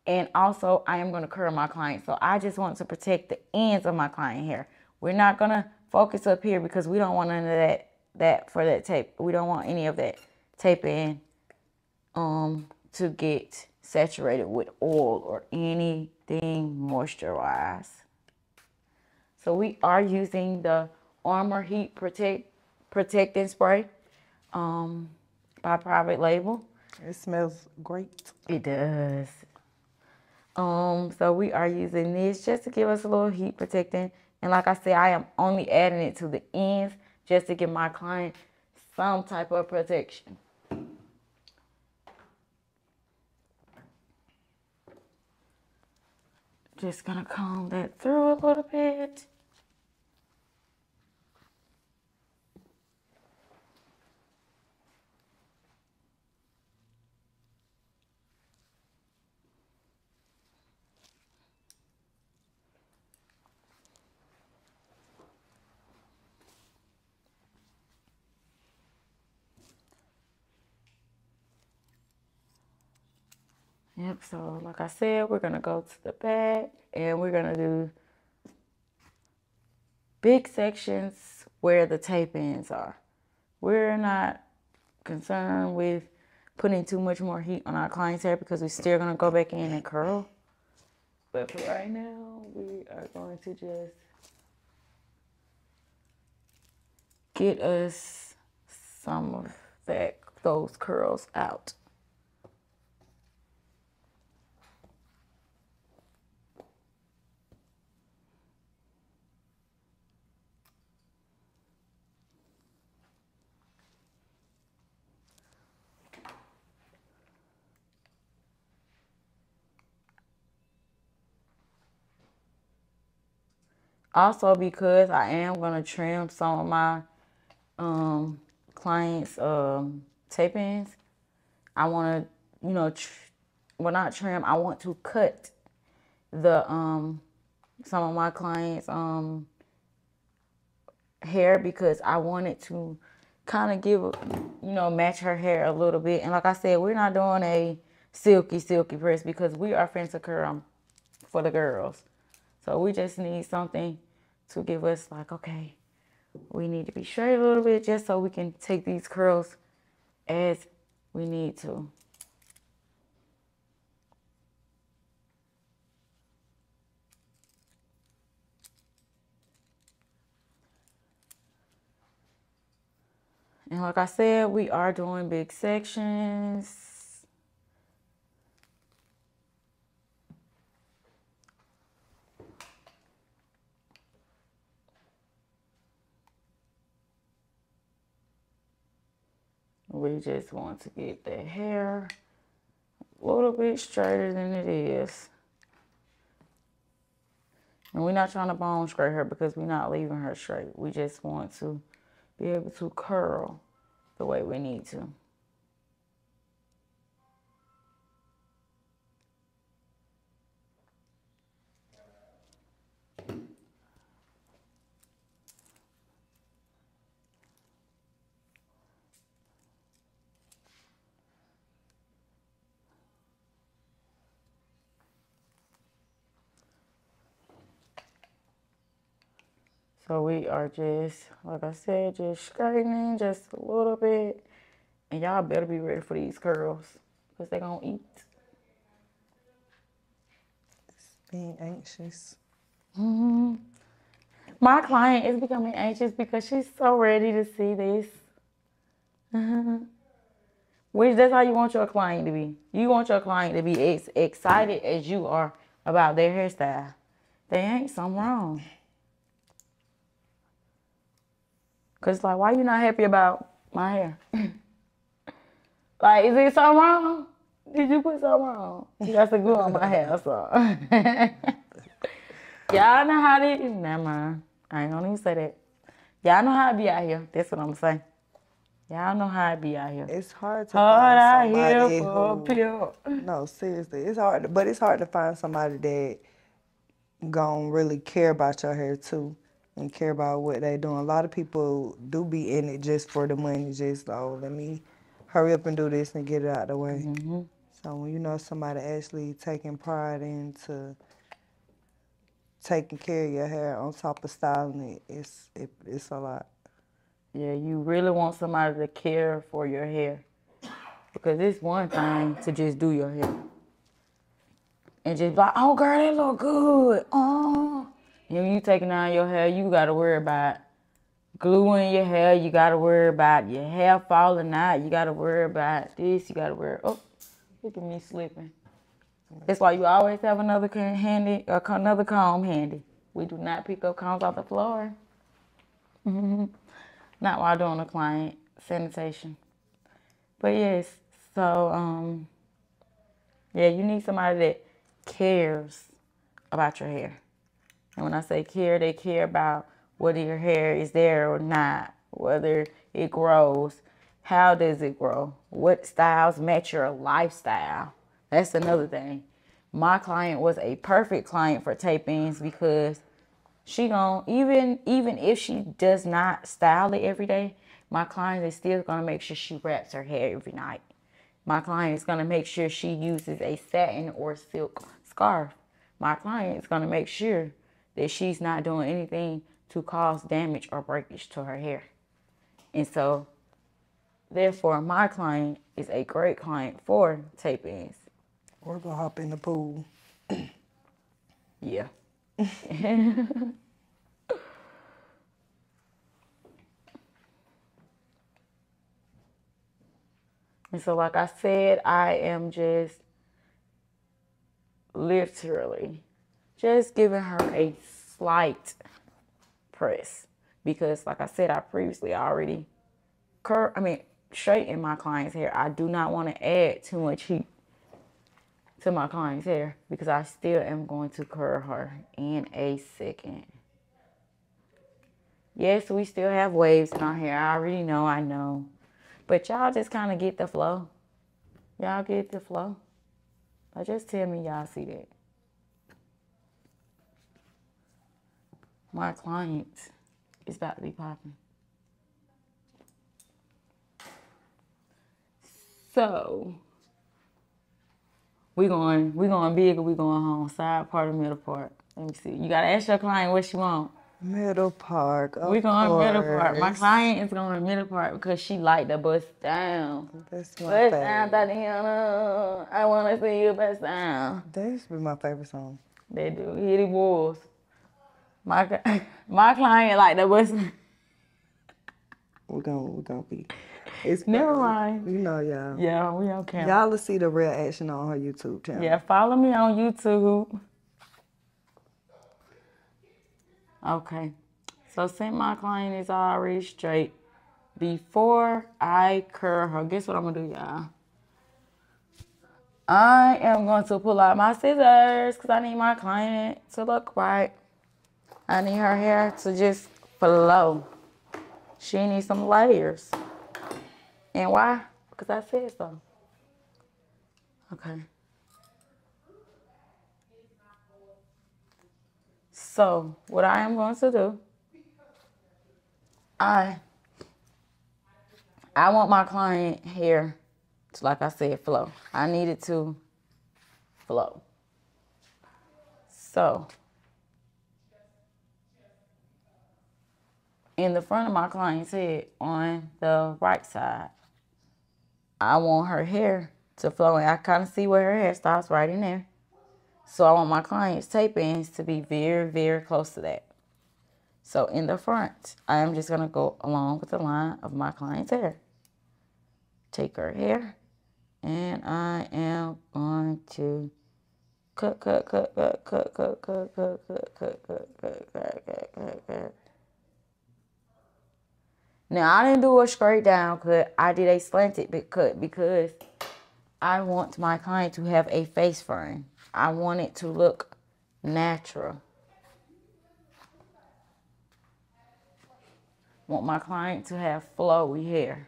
And also, I am going to curl my client. So I just want to protect the ends of my client hair. We're not going to focus up here because we don't want none of that for that tape. We don't want any of that tape in to get saturated with oil or anything moisturize. So we are using the Armor Heat Protect protecting spray by Private Label. It smells great. It does. So we are using this just to give us a little heat protecting. And like I said, I am only adding it to the ends just to give my client some type of protection. Just gonna comb that through a little bit. Yep, so like I said, we're gonna go to the back and we're gonna do big sections where the tape ends are. We're not concerned with putting too much more heat on our client's hair because we're still gonna go back in and curl. But for right now, we are going to just get us some of those curls out. Also, because I am going to trim some of my clients' tape ends, I want to, well, not trim, I want to cut the some of my clients' hair because I wanted to kind of give, match her hair a little bit. And like I said, we're not doing a silky press because we are finna curl for the girls. So we just need something to give us like, okay, we need to be straight a little bit just so we can take these curls as we need to. And like I said, we are doing big sections. We just want to get the hair a little bit straighter than it is. And we're not trying to bone straight her because we're not leaving her straight. We just want to be able to curl the way we need to. So we are just, like I said, just straightening just a little bit. And y'all better be ready for these curls because they're going to eat. Being anxious. My client is becoming anxious because she's so ready to see this. Which that's how you want your client to be. You want your client to be as excited as you are about their hairstyle. There ain't something wrong. Cause like, why you not happy about my hair? Like, is there something wrong? Did you put something wrong? You got some glue on my hair, so. Y'all know how to, never mind. I ain't gonna even say that. Y'all know how to be out here. That's what I'm saying. Y'all know how to be out here. It's hard to find somebody who. No, seriously, it's hard. But it's hard to find somebody that gon' really care about your hair too, and care about what they doing. A lot of people do be in it just for the money. Just let me hurry up and do this and get it out the way. So when you know somebody actually taking pride into taking care of your hair on top of styling it, it's a lot. Yeah, you really want somebody to care for your hair. Because it's one thing to just do your hair. And just like, oh girl, that look good. Oh. And when you taking out your hair, you gotta worry about glue in your hair. You got to worry about your hair falling out. You got to worry about this. You got to worry. Oh, look at me slipping. That's why you always have another handy, or another comb handy. We do not pick up combs off the floor. Not while doing a client sanitation. But yes, so yeah, you need somebody that cares about your hair. And when I say care, they care about whether your hair is there or not, whether it grows, how does it grow, what styles match your lifestyle. That's another thing. My client was a perfect client for tape-ins because she gon' even if she does not style it every day, my client is still gonna make sure she wraps her hair every night. My client is gonna make sure she uses a satin or silk scarf. My client is gonna make sure that she's not doing anything to cause damage or breakage to her hair. And so, therefore, my client is a great client for tape-ins. Or go hop in the pool. Yeah. And so, like I said, I am just literally just giving her a slight press. Because, like I said, I previously already straighten my client's hair. I do not want to add too much heat to my client's hair because I still am going to curl her in a second. Yes, we still have waves in our hair. I already know, I know. But y'all just kind of get the flow. Y'all get the flow. Just tell me y'all see that. My client is about to be popping. So, we going big or we going home? Side part or middle part? Let me see. You gotta ask your client what she want. Middle part, of We going course. middle part. My client is going middle part because she like to bust down. That's my Bust favorite. down, Tatiana. I wanna see you bust down. That used to be my favorite song. They do. Hitty Bulls. My client like to bust. We're gonna be. It's Never mind. You know, y'all. Yeah, we on camera. Y'all will see the real action on her YouTube channel. Yeah, follow me on YouTube. Okay. So since my client is already straight, before I curl her, guess what I'm gonna do, y'all? I am going to pull out my scissors because I need my client to look right. I need her hair to just flow. She needs some layers. And why? Because I said so. Okay. So, what I am going to do, I want my client hair to, like I said, flow. I need it to flow. So, in the front of my client's head on the right side, I want her hair to flow, and I kind of see where her hair stops right in there. So I want my client's tape ends to be very, very close to that. So in the front, I am just going to go along with the line of my client's hair. Take her hair, and I am going to cut. Now, I didn't do a straight down cut. I did a slanted cut because I want my client to have a face frame. I want it to look natural. Want my client to have flowy hair.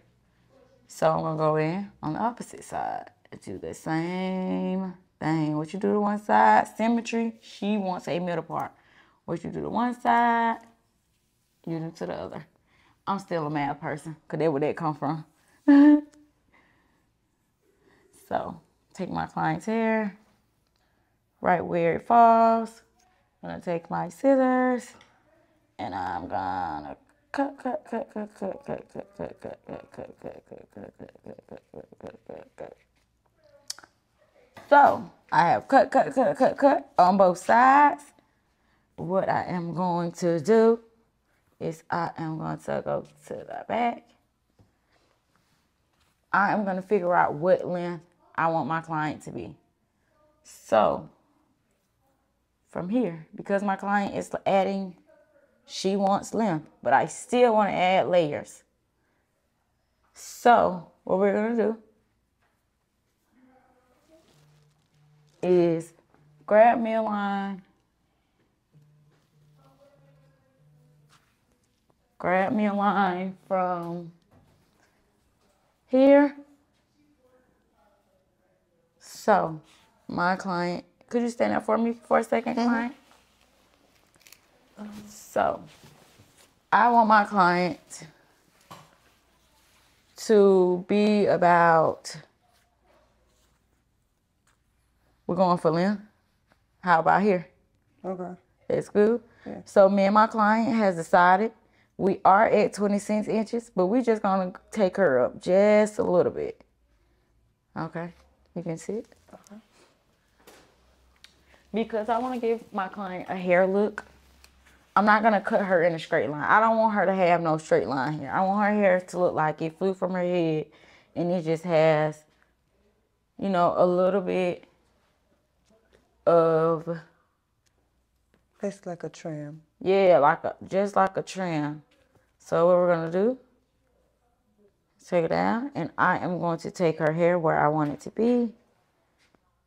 So I'm going to go in on the opposite side and do the same thing. What you do to one side, symmetry, she wants a middle part. What you do to one side, you do to the other. I'm still a math person, because that's where that come from. So, take my client's hair, right where it falls. I'm going to take my scissors, and I'm going to cut. So, I have cut on both sides. What I am going to do is I am going to go to the back. I am going to figure out what length I want my client to be. So from here, because my client is adding, she wants length, but I still want to add layers. So what we're going to do is grab me a line, from here. So my client, could you stand up for me for a second, client? So I want my client to be about, we're going for length. How about here? Okay. That's good. Yeah. So me and my client has decided we are at 26 inches, but we're just gonna take her up just a little bit. Okay, you can sit. Okay. Because I want to give my client a hair look. I'm not gonna cut her in a straight line. I don't want her to have no straight line here. I want her hair to look like it flew from her head and it just has, you know, a little bit of, It's like a trim. yeah, just like a trim. So what we're gonna do, take it down, and I am going to take her hair where I want it to be,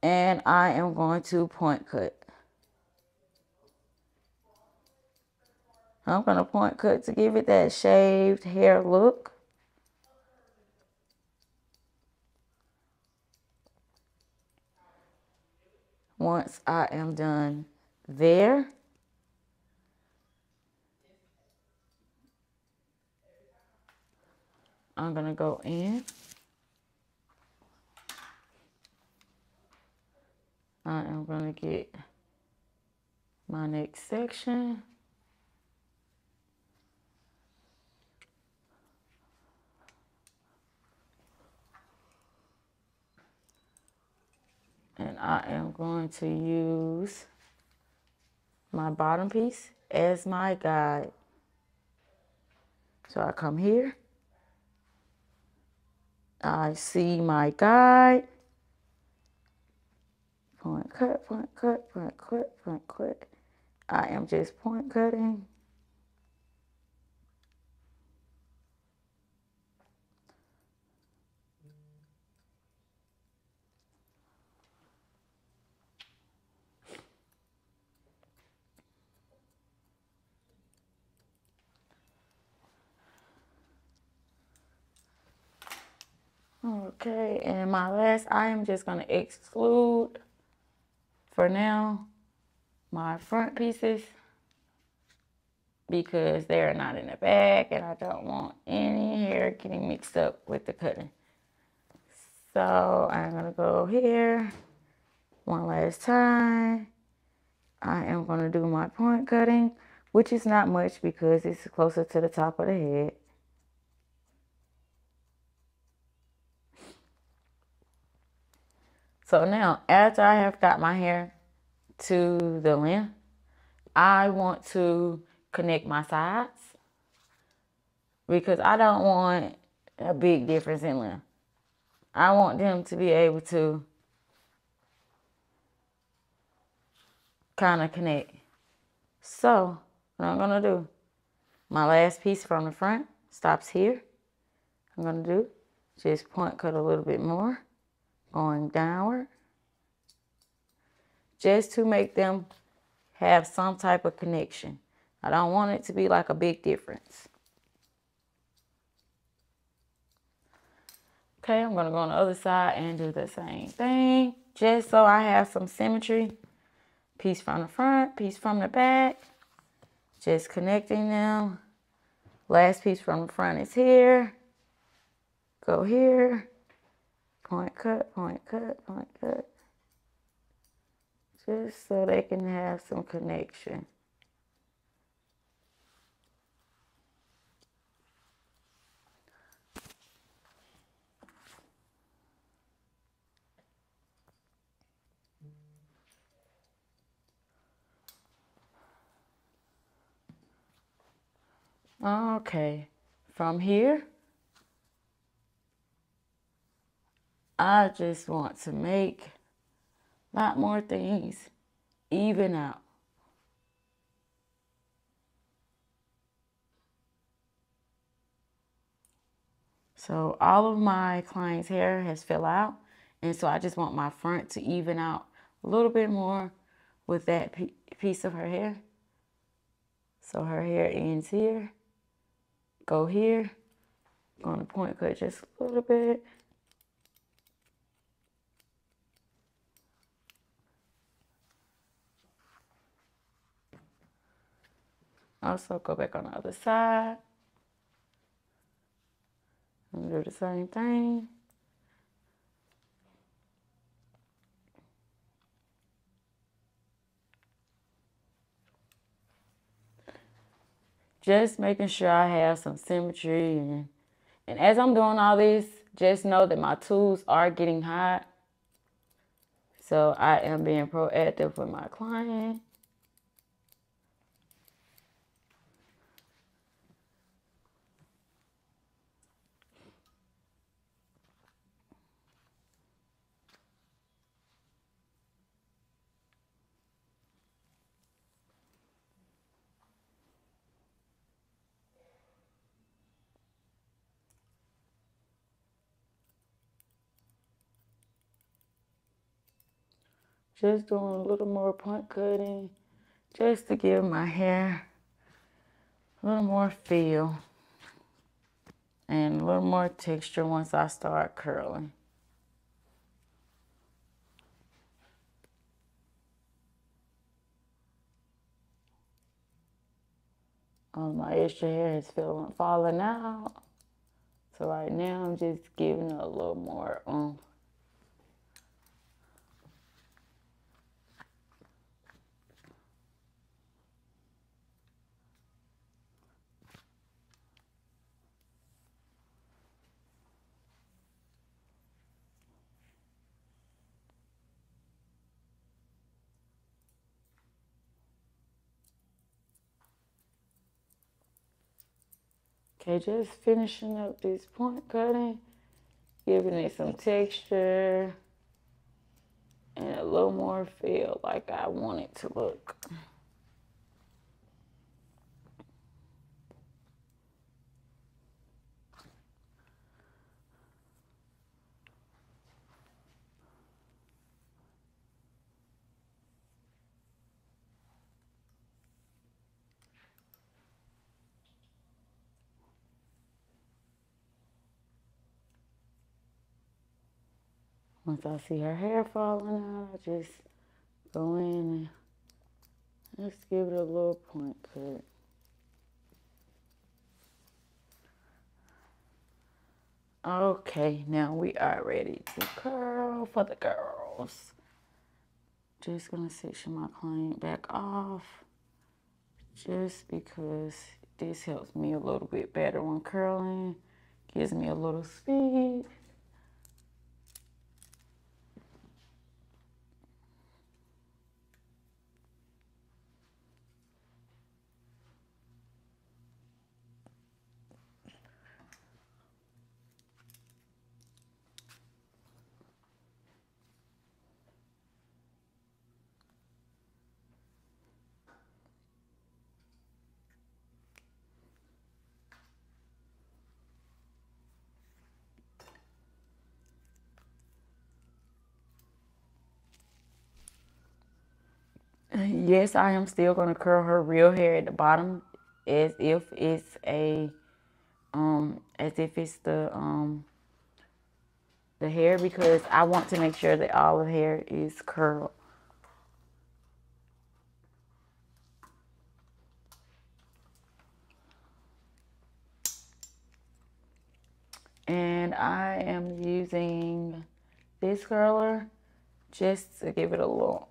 and I am going to point cut. I'm gonna point cut to give it that shaved hair look. Once I am done there, I'm gonna go in. I am gonna get my next section. And I am going to use my bottom piece as my guide. So I come here. I see my guide. Point cut, point cut, point cut, point cut. I am just point cutting. Okay, and my last, I am just gonna exclude for now my front pieces because they're not in the back and I don't want any hair getting mixed up with the cutting. So I'm gonna go here one last time. I am gonna do my point cutting, which is not much because it's closer to the top of the head. So now, after I have got my hair to the length, I want to connect my sides because I don't want a big difference in length. I want them to be able to kind of connect. So what I'm gonna do, my last piece from the front stops here. I'm gonna do just point cut a little bit more, going downward, just to make them have some type of connection. I don't want it to be like a big difference. Okay, I'm gonna go on the other side and do the same thing, just so I have some symmetry. Piece from the front, piece from the back, just connecting them. Last piece from the front is here. Go here, point cut, point cut, point cut. Just so they can have some connection. Okay, from here, I just want to make a lot more things even out. So all of my clients' hair has fell out, and so I just want my front to even out a little bit more with that piece of her hair. So her hair ends here, go here, going to point cut just a little bit. Also go back on the other side and do the same thing. Just making sure I have some symmetry, and as I'm doing all this, just know that my tools are getting hot. So I am being proactive with my client. Just doing a little more point cutting just to give my hair a little more feel and a little more texture once I start curling. My extra hair is falling out. So right now I'm just giving it a little more Okay, just finishing up this point cutting, giving it some texture and a little more feel like I want it to look. Once I see her hair falling out, I just go in and just give it a little point cut. Okay, now we are ready to curl for the girls. Just gonna section my client back off just because this helps me a little bit better when curling, gives me a little speed. Yes, I am still gonna curl her real hair at the bottom as if it's the hair, because I want to make sure that all the hair is curled. And I am using this curler just to give it a little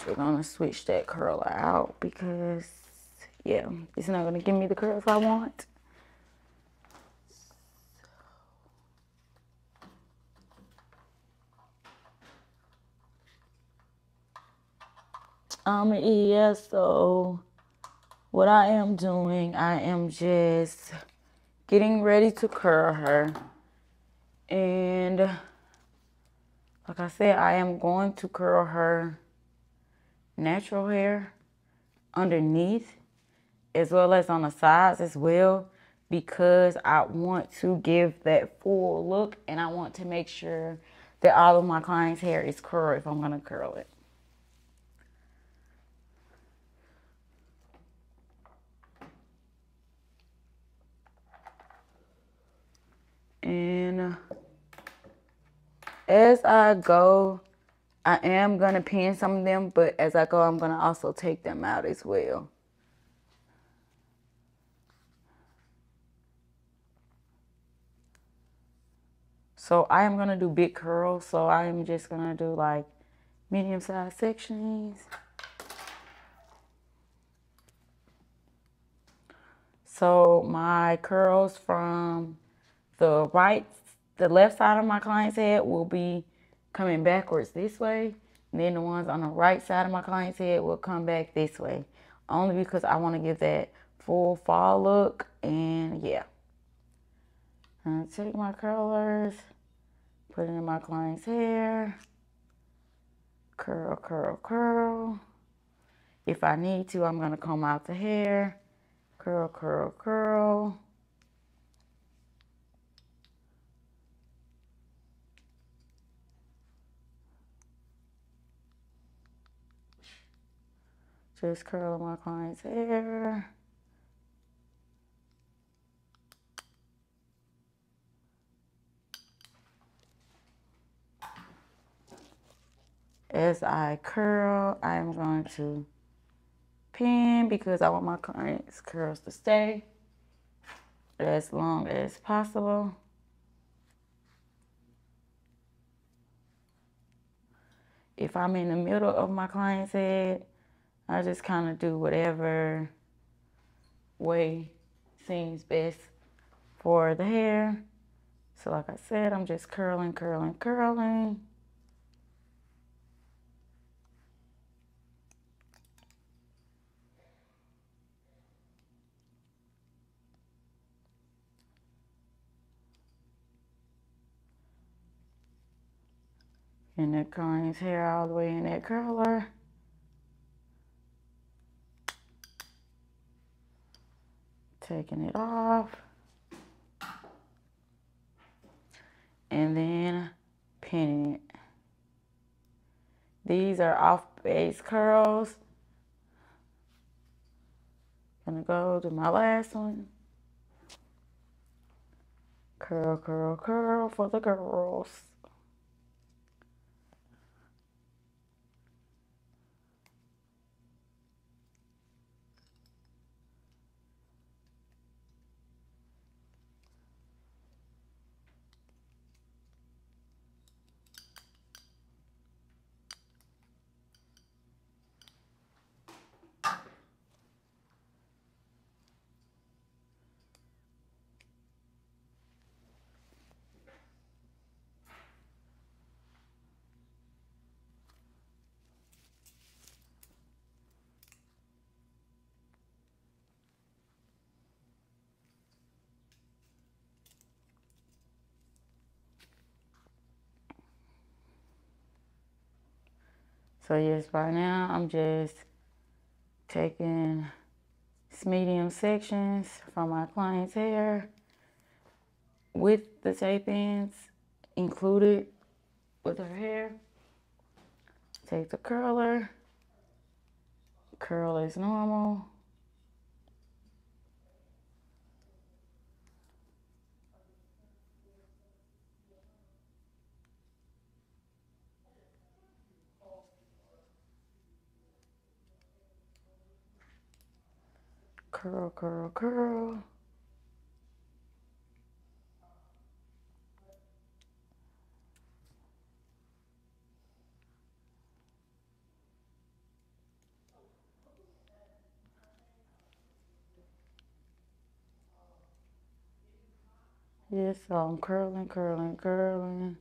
we're gonna switch that curler out because yeah, it's not gonna give me the curls I want. Yeah, so what I am doing, I am just getting ready to curl her. And like I said, I am going to curl her natural hair underneath as well as on the sides as well, because I want to give that full look and I want to make sure that all of my clients' hair is curled if I'm going to curl it. And as I go, I am going to pin some of them, but as I go, I'm going to also take them out as well. So I am going to do big curls, so I am just going to do like medium-sized sections. So my curls from the left side of my client's head will be coming backwards this way. And then the ones on the right side of my client's head will come back this way. Only because I want to give that full fall look. And yeah. I take my curlers, put it in my client's hair. Curl, curl, curl. If I need to, I'm going to comb out the hair. Curl, curl, curl. Just curl my client's hair. As I curl, I am going to pin because I want my client's curls to stay as long as possible. If I'm in the middle of my client's head, I just kind of do whatever way seems best for the hair. So like I said, I'm just curling, curling, curling. And that client's hair all the way in that curler. Taking it off. And then pinning it. These are off base curls. Gonna go to my last one. Curl, curl, curl for the girls. So yes, right now I'm just taking medium sections from my client's hair with the tape ends included with her hair. Take the curler, curl as normal. Curl, curl, curl. Yes, so I'm curling, curling, curling,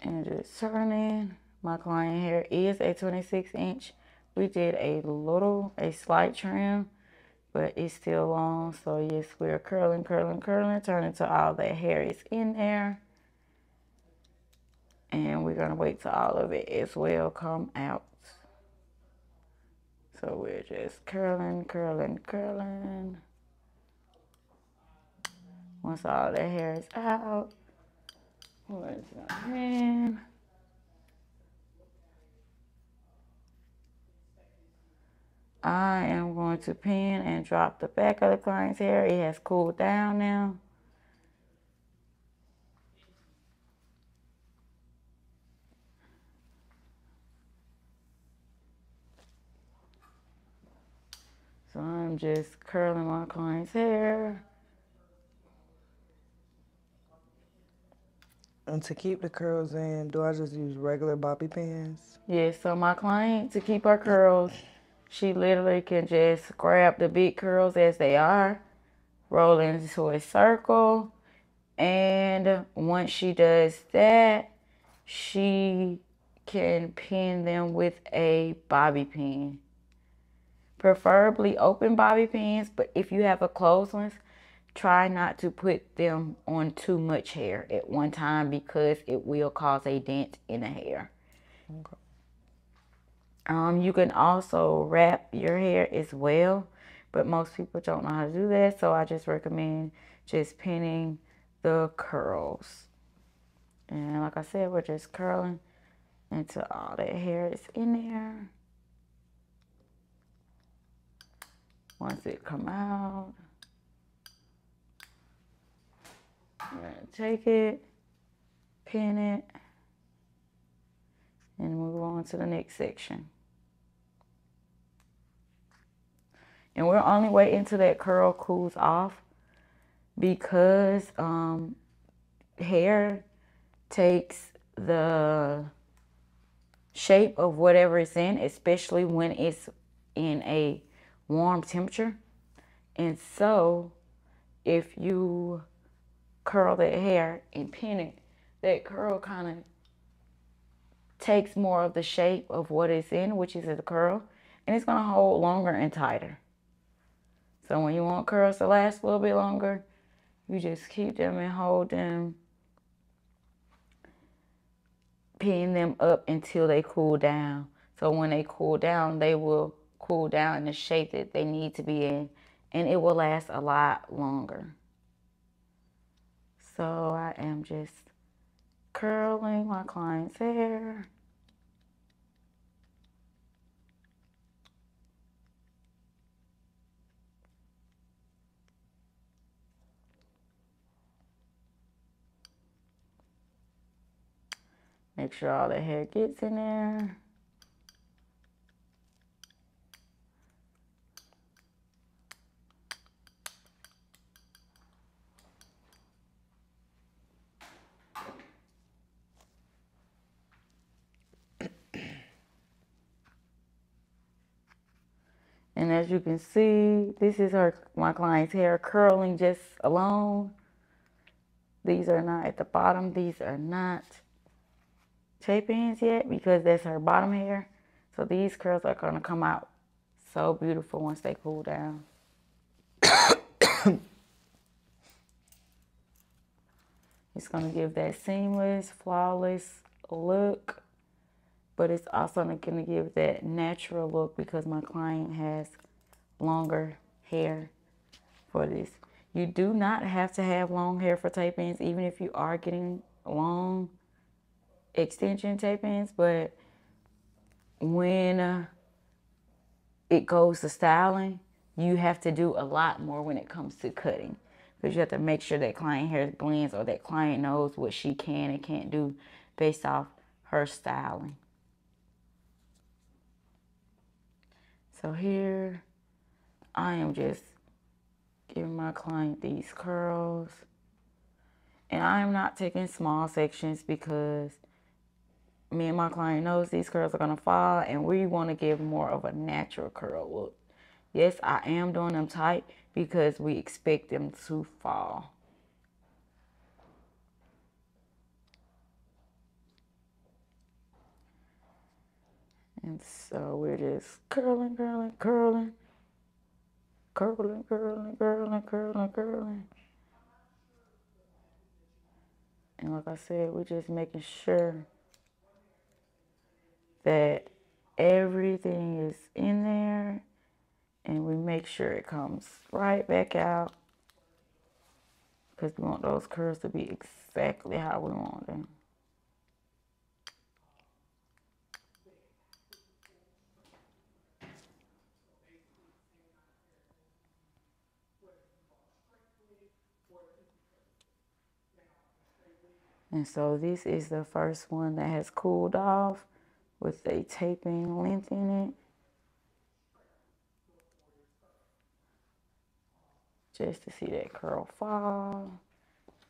and just turning. My client hair is a 26-inch we did a slight trim, but it's still long. So yes, we're curling, turn until all that hair is in there. And we're gonna wait till all of it as well come out. So we're just curling. Once all the hair is out, where's my hand? I am going to pin and drop the back of the client's hair. It has cooled down now. So I'm just curling my client's hair. And to keep the curls in, do I just use regular bobby pins? Yes, so my client, to keep her curls, she literally can just grab the big curls as they are, roll into a circle, and once she does that, she can pin them with a bobby pin. Preferably open bobby pins, but if you have a closed ones, try not to put them on too much hair at one time because it will cause a dent in the hair. Okay. You can also wrap your hair as well, but most people don't know how to do that, so I just recommend just pinning the curls. And like I said, we're just curling until all that hair is in there. Once it come out, we're gonna take it, pin it, and move on to the next section. And we're only waiting until that curl cools off because hair takes the shape of whatever it's in, especially when it's in a warm temperature. And so if you curl that hair and pin it, that curl kind of takes more of the shape of what it's in, which is a curl, and it's going to hold longer and tighter. So when you want curls to last a little bit longer, you just keep them and hold them, pin them up until they cool down. So when they cool down, they will cool down in the shape that they need to be in, and it will last a lot longer. So I am just curling my client's hair. Make sure all the hair gets in there. And as you can see, this is my client's hair curling just alone. These are not at the bottom. These are not tape ends yet because that's her bottom hair. So these curls are going to come out so beautiful once they cool down. It's going to give that seamless, flawless look, but it's also going to give that natural look because my client has longer hair for this. You do not have to have long hair for tape ends, even if you are getting long extension tape ends, but when it goes to styling, you have to do a lot more when it comes to cutting because you have to make sure that client hair blends or that client knows what she can and can't do based off her styling. So here I am just giving my client these curls, and I am not taking small sections because me and my client knows these curls are going to fall and we want to give more of a natural curl look. Yes, I am doing them tight because we expect them to fall. And so we're just curling, curling, curling, curling, curling, curling, curling, curling. And like I said, we're just making sure that everything is in there, and we make sure it comes right back out, because we want those curls to be exactly how we want them. And so this is the first one that has cooled off with a taping length in it. Just to see that curl fall.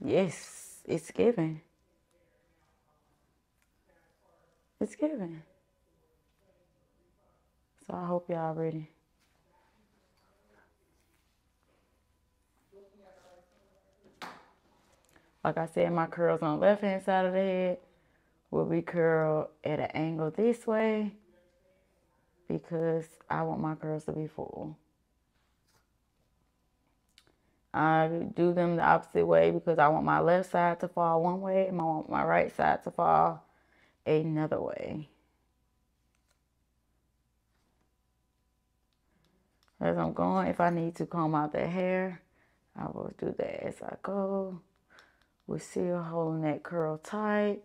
Yes, it's giving. It's giving. So I hope y'all ready. Like I said, my curls on the left hand side of the head will be curled at an angle this way, because I want my curls to be full. I do them the opposite way because I want my left side to fall one way and I want my right side to fall another way. As I'm going, if I need to comb out the hair, I will do that as I go. We're still holding that curl tight,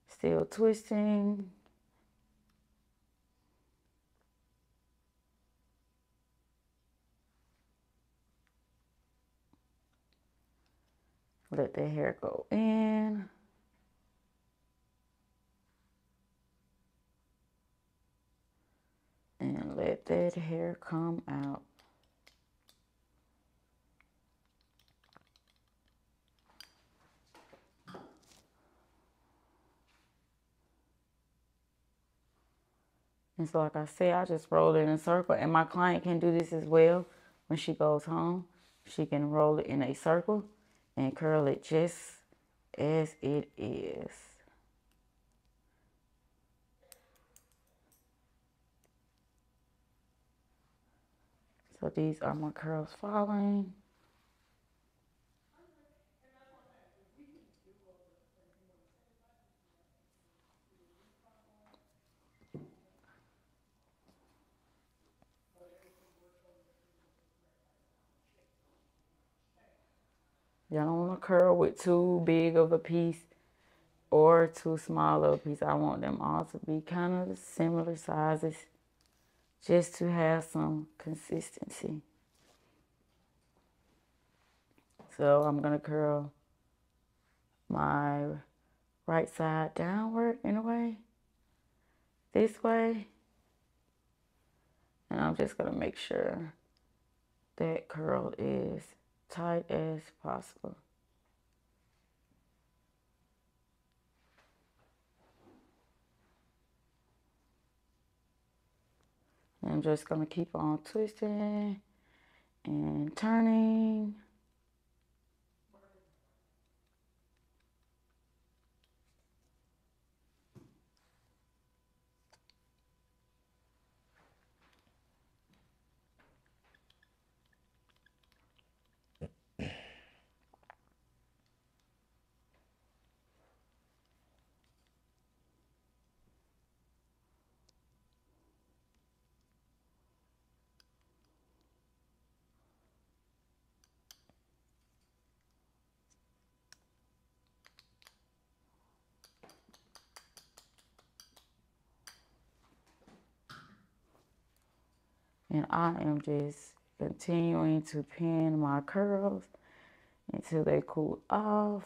still twisting. Let the hair go in. And let that hair come out. And so like I said, I just roll it in a circle. And my client can do this as well. When she goes home, she can roll it in a circle and curl it just as it is. So these are my curls falling. Y'all don't want to curl with too big of a piece or too small of a piece. I want them all to be kind of similar sizes, just to have some consistency. So I'm going to curl my right side downward in a way, this way. And I'm just going to make sure that curl is tight as possible. And I'm just going to keep on twisting and turning. And I am just continuing to pin my curls until they cool off.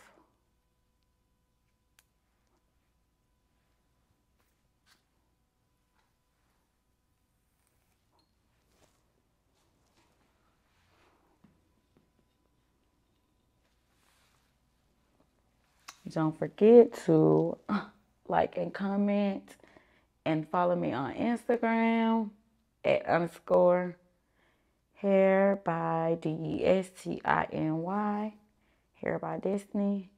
Don't forget to like and comment and follow me on Instagram at _ hair by DESTINY, hair by Destiny.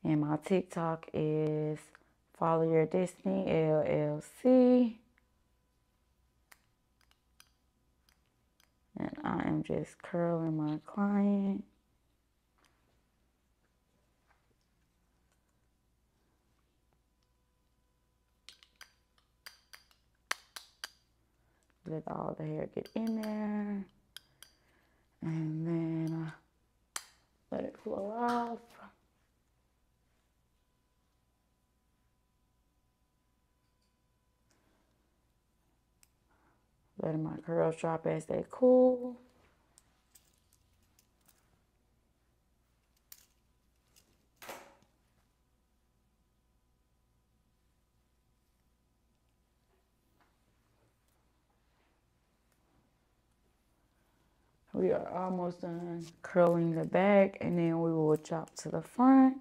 And my TikTok is Follow Your Destiny LLC. And I am just curling my client. Let all the hair get in there. And then let it flow off. Letting my curls drop as they cool. We are almost done curling the back, and then we will chop to the front.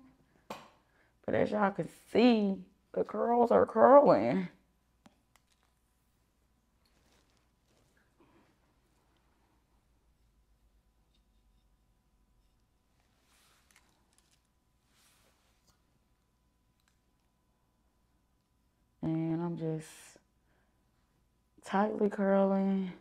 But as y'all can see, the curls are curling. And I'm just tightly curling.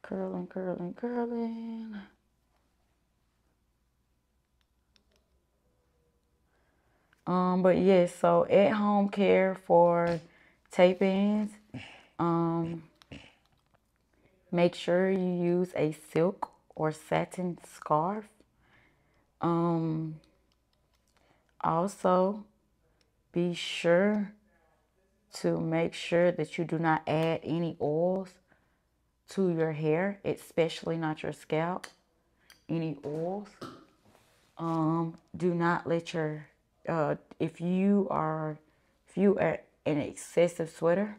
Curling, curling, curling. But yes, so at home care for tape-ins. Make sure you use a silk or satin scarf. Also, be sure to make sure that you do not add any oils to your hair, especially not your scalp. Any oils. Do not let your if you are an excessive sweater,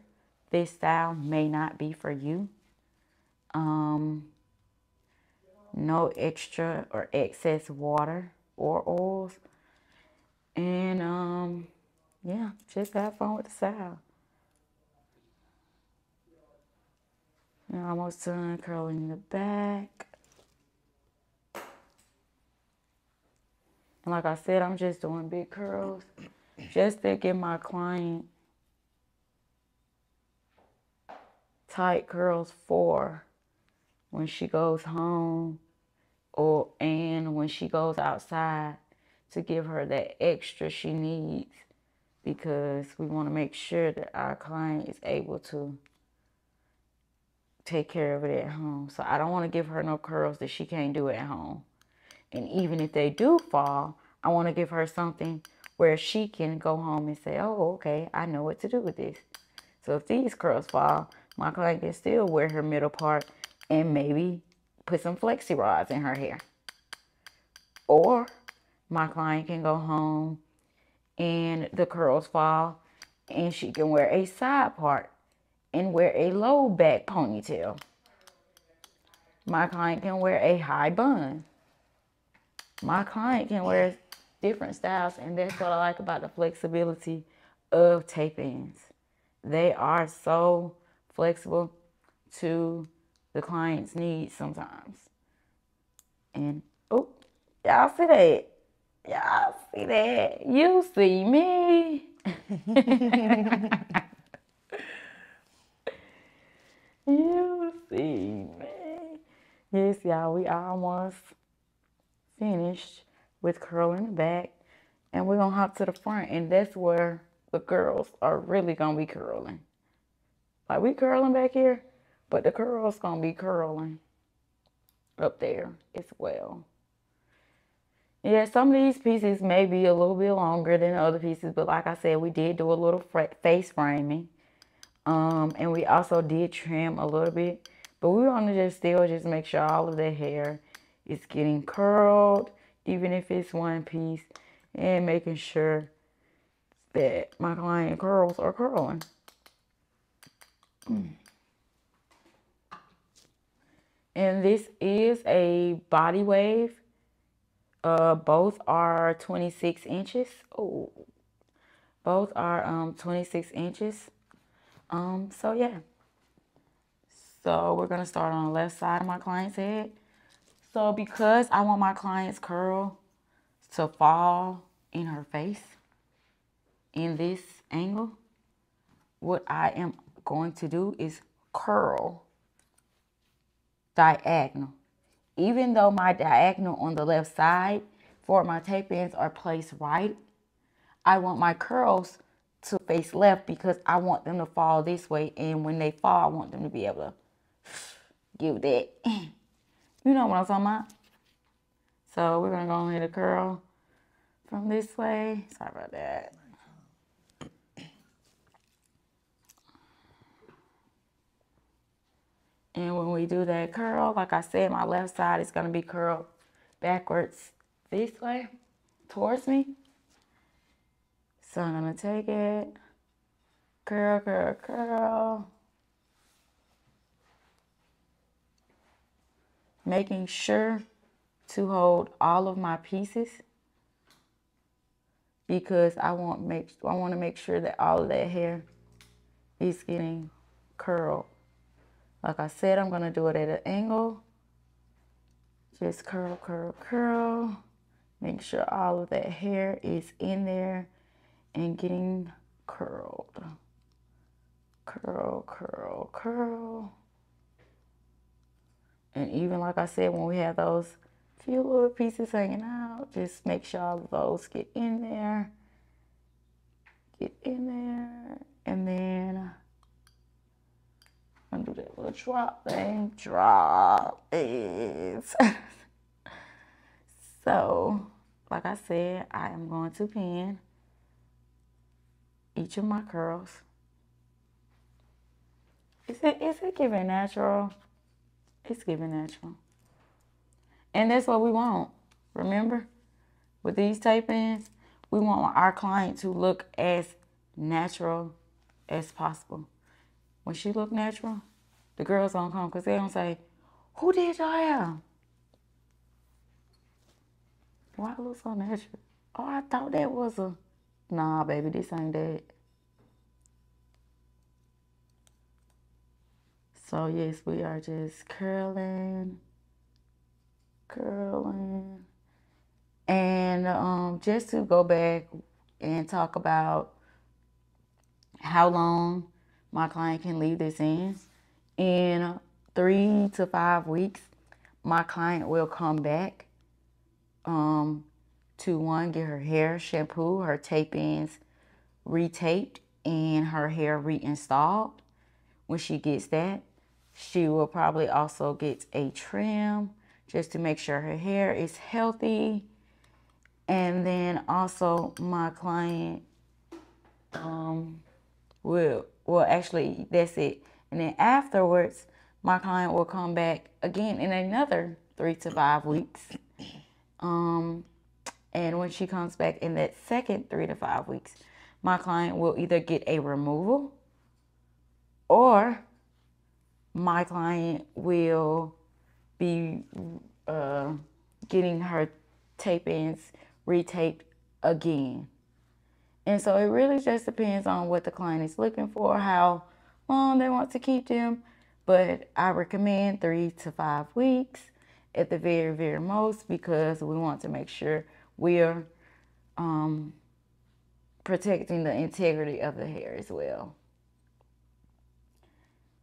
this style may not be for you. No extra or excess water or oils. And yeah, just have fun with the style. Now almost done curling the back. And like I said, I'm just doing big curls just to give my client tight curls for when she goes home and when she goes outside, to give her that extra she needs, because we want to make sure that our client is able to take care of it at home. So I don't want to give her no curls that she can't do at home. And even if they do fall, I want to give her something where she can go home and say, oh, okay, I know what to do with this. So if these curls fall, my client can still wear her middle part and maybe put some flexi rods in her hair. Or my client can go home and the curls fall and she can wear a side part and wear a low back ponytail. My client can wear a high bun. My client can wear different styles, and that's what I like about the flexibility of tape-ins. They are so flexible to the client's needs sometimes. And, oh, y'all see that? Y'all see that? You see me. You see me. Yes, y'all, we almost finished with curling the back. And we're going to hop to the front. And that's where the girls are really going to be curling. Like, we curling back here, but the curls going to be curling up there as well. Yeah, some of these pieces may be a little bit longer than other pieces, but like I said, we did do a little face framing. And we also did trim a little bit, but we want to just make sure all of the hair is getting curled, even if it's one piece, and making sure that my client curls are curling. And this is a body wave. Both are 26 inches. Oh, both are 26 inches. So yeah. So we're gonna start on the left side of my client's head. So because I want my client's curl to fall in her face in this angle, what I am going to do is curl diagonal. Even though my diagonal on the left side for my tape ends are placed right, I want my curls to face left because I want them to fall this way. And when they fall, I want them to be able to give that. You know what I'm talking about? So we're going to go ahead and curl from this way. Sorry about that. And when we do that curl, like I said, my left side is going to be curled backwards this way towards me. So I'm going to take it, curl, curl, curl. Making sure to hold all of my pieces because I want to make sure that all of that hair is getting curled. Like I said, I'm going to do it at an angle. Just curl, curl, curl. Make sure all of that hair is in there and getting curled. Curl, curl, curl. And even like I said, when we have those few little pieces hanging out, just make sure all of those get in there. Get in there. And then I'm gonna do that little drop thing. Drop it. So, like I said, I am going to pin each of my curls. Is it giving natural? It's giving natural. And that's what we want. Remember? With these tape ends, we want our client to look as natural as possible. When she look natural, the girls gonna come because they don't say, who did your hair? Why it look so natural? Oh, I thought that was a... Nah, baby, this ain't that. So, yes, we are just curling, curling. And just to go back and talk about how long my client can leave this in 3 to 5 weeks, my client will come back to one, get her hair shampoo, her tape ends retaped, and her hair reinstalled. When she gets that, she will probably also get a trim just to make sure her hair is healthy. And then also my client well actually that's it. And then afterwards, my client will come back again in another 3 to 5 weeks. And when she comes back in that second 3 to 5 weeks, my client will either get a removal or my client will be getting her tape ends retaped again. And so it really just depends on what the client is looking for, how long they want to keep them. But I recommend 3 to 5 weeks at the very, very most because we want to make sure we're protecting the integrity of the hair as well.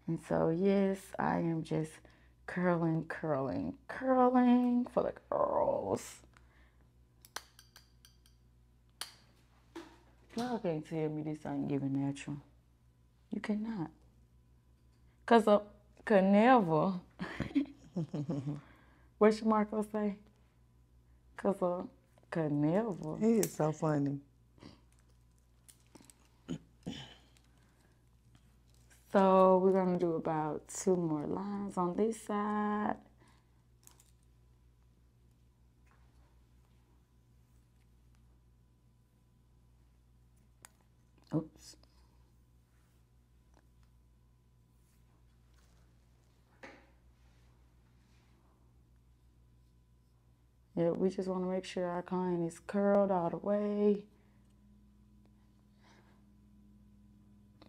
And so, yes, I am just curling, curling, curling for the girls. Y'all can't tell me this ain't giving natural. You cannot. Because I could never. What your Marco say? Because I could never. He is so funny. So we're going to do about 2 more lines on this side. Oops. Yeah, we just want to make sure our client is curled all the way.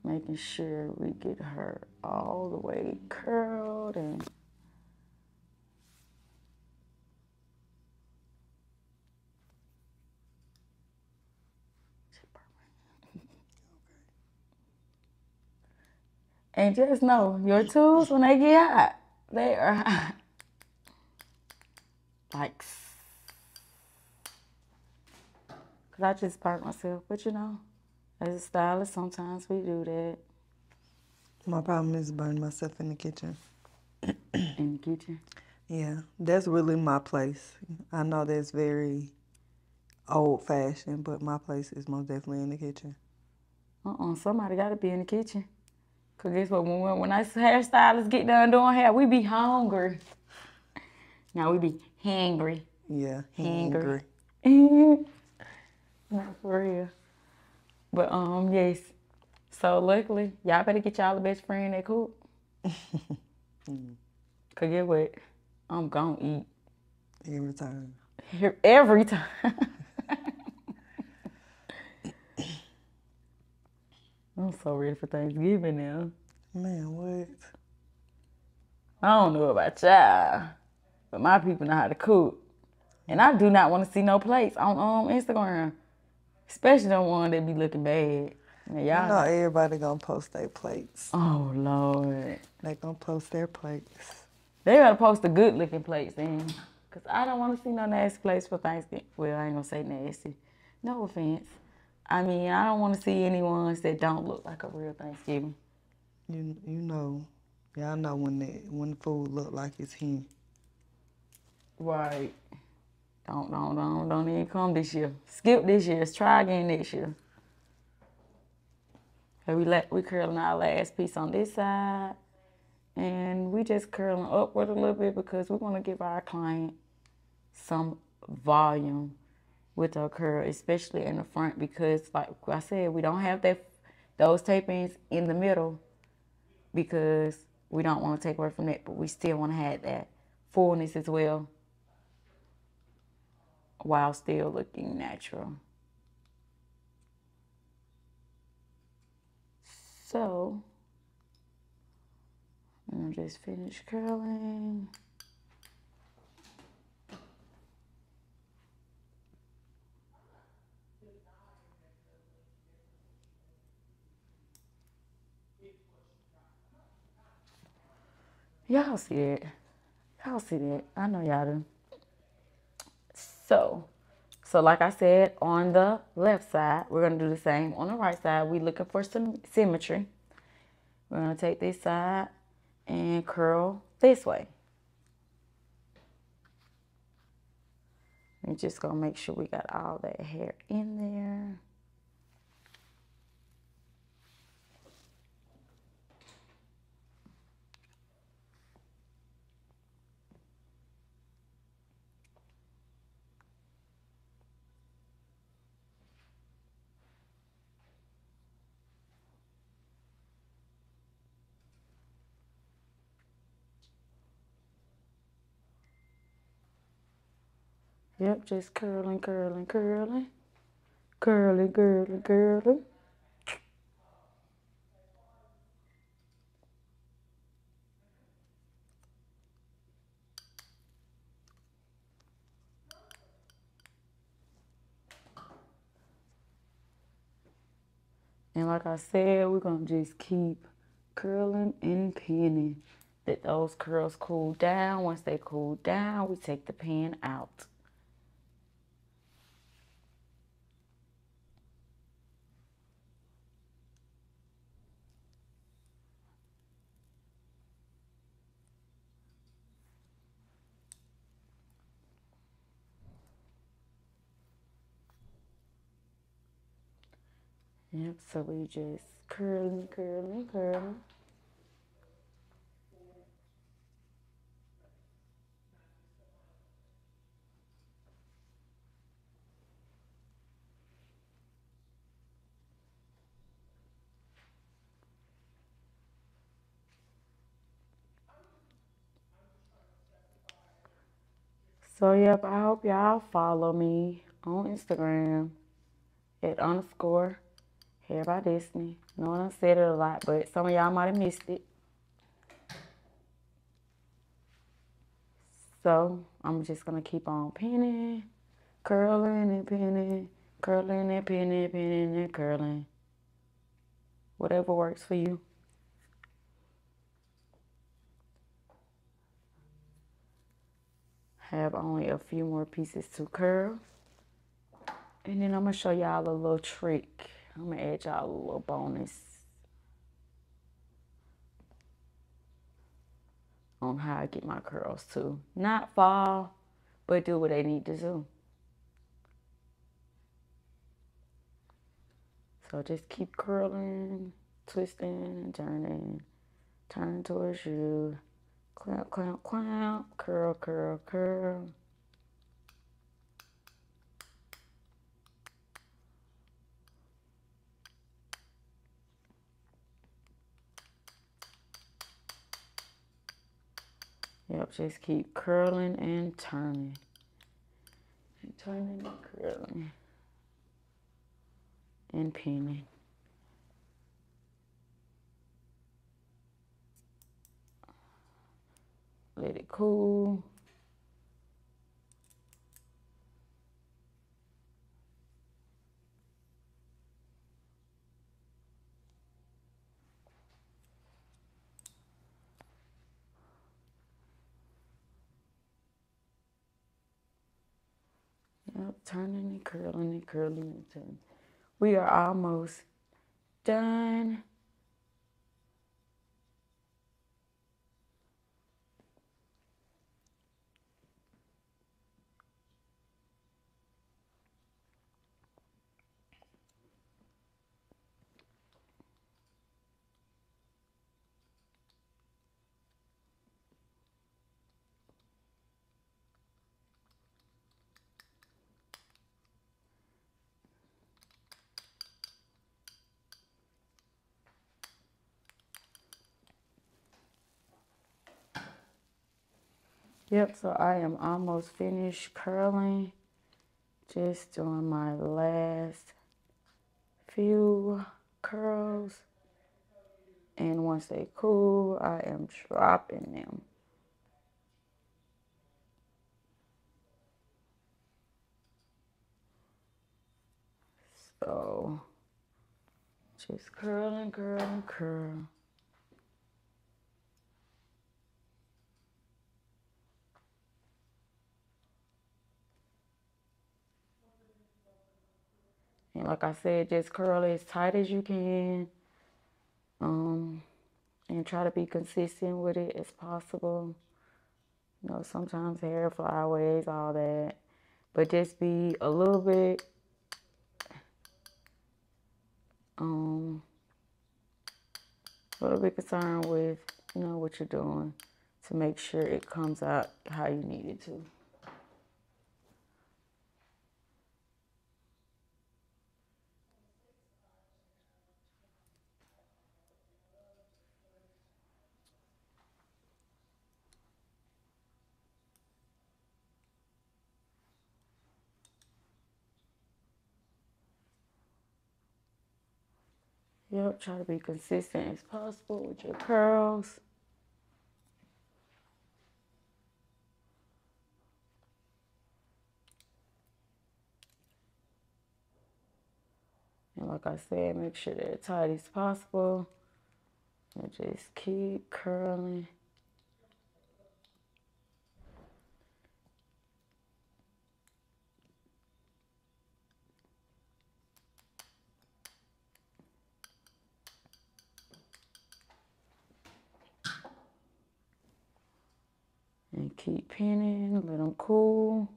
Making sure we get her all the way curled and and just know your tools when they get hot, they are hot. Like, cause I just burnt myself, but you know, as a stylist, sometimes we do that. My problem is burning myself in the kitchen. In the kitchen. Yeah, that's really my place. I know that's very old-fashioned, but my place is most definitely in the kitchen. Somebody gotta be in the kitchen. Cause guess what? When us hairstylists get done doing hair, we be hungry. Now we be hangry. Yeah, hangry. Not for real. But yes. So luckily, y'all better get y'all a best friend that cook. Cause get what? I'm gonna eat. Every time. Every time. I'm so ready for Thanksgiving now. Man, what? I don't know about y'all, but my people know how to cook. And I do not want to see no plates on Instagram. Especially the one that be looking bad. Now, You y'all know know. everybody gonna post their plates. Oh, Lord. They gonna post their plates. They gotta post the good looking plates then. Because I don't want to see no nasty plates for Thanksgiving. Well, I ain't gonna say nasty. No offense. I mean, I don't want to see any ones that don't look like a real Thanksgiving. You know, y'all know when the food look like it's him. Right. Don't even come this year. Skip this year. Let's try again next year. Okay, we curling our last piece on this side. And we just curling upward a little bit because we want to give our client some volume with our curl, especially in the front, because like I said, we don't have those tape-ins in the middle because we don't want to take away from that, but we still want to have that fullness as well while still looking natural. So, I'm gonna just finish curling. Y'all see that? Y'all see that? I know y'all do. So like I said, on the left side, we're gonna do the same on the right side. We're looking for some symmetry. We're gonna take this side and curl this way. We're just gonna make sure we got all that hair in there. Yep, just curling, curling, curling. Curling, curling, curling. And like I said, we're gonna just keep curling and pinning. Let those curls cool down. Once they cool down, we take the pin out. Yep, so we just curling, curling, curling. So yep, I hope y'all follow me on Instagram at Hair by Destiny. I know I said it a lot, but some of y'all might have missed it. So I'm just gonna keep on pinning, curling and pinning, curling and pinning, pinning and curling. Whatever works for you. Have only a few more pieces to curl. And then I'm gonna show y'all a little trick. I'm gonna add y'all a little bonus on how I get my curls to not fall, but do what they need to do. So just keep curling, twisting, turning, turn towards you. Clamp, clamp, clamp, curl, curl, curl. Yep, just keep curling and turning. And turning and curling. And pinning. Let it cool. Yep, turning and curling and curling and turning. We are almost done. Yep, so I am almost finished curling. Just doing my last few curls. And once they cool, I am dropping them. So just curl and curl and curl. And like I said, just curl as tight as you can. And try to be consistent with it as possible. You know, sometimes hair flyaways, all that. But just be a little bit concerned with, you know, what you're doing to make sure it comes out how you need it to. Yep, try to be consistent as possible with your curls. And like I said, make sure they're tight as possible. And just keep curling. And keep pinning, let them cool.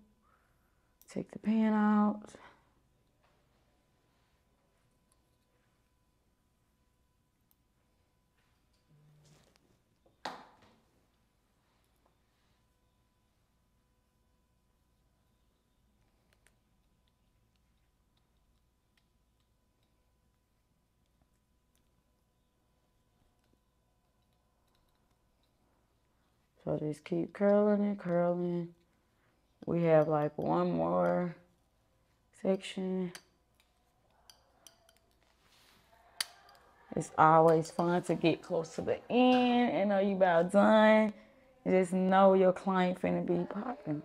Take the pin out. So just keep curling and curling. We have like one more section. It's always fun to get close to the end and know you about done. Just know your client finna be popping.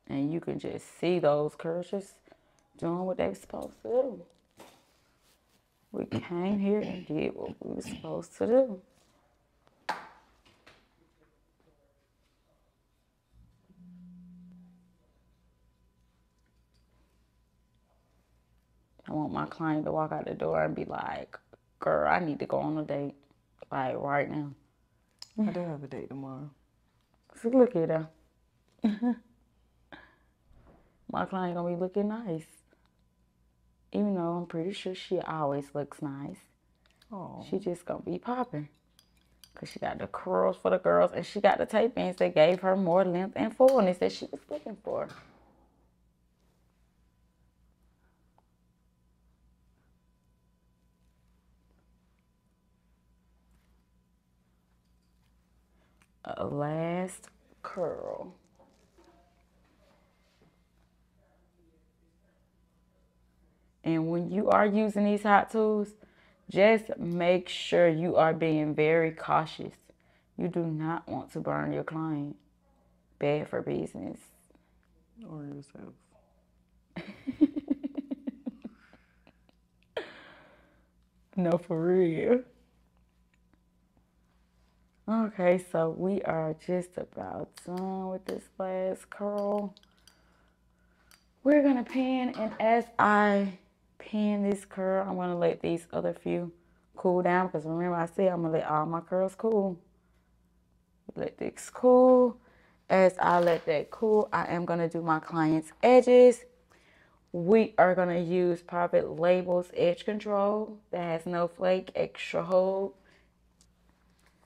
And you can just see those curls just doing what they were supposed to do. We came here and did what we were supposed to do. I want my client to walk out the door and be like, girl, I need to go on a date. Like right now. I do have a date tomorrow. So look at her. My client gonna be looking nice. Even though I'm pretty sure she always looks nice. Oh. She just gonna be popping. Cause she got the curls for the girls and she got the tape ins that gave her more length and fullness that she was looking for. A last curl. And when you are using these hot tools, just make sure you are being very cautious. You do not want to burn your client. Bad for business. Or yourself. No, for real. Okay, so we are just about done with this last curl. We're gonna pin, and as I pin this curl, I'm gonna let these other few cool down, because remember I said I'm gonna let all my curls cool. Let this cool. As I let that cool, I am gonna do my client's edges. We are gonna use Private Label's Edge Control that has no flake, extra hold.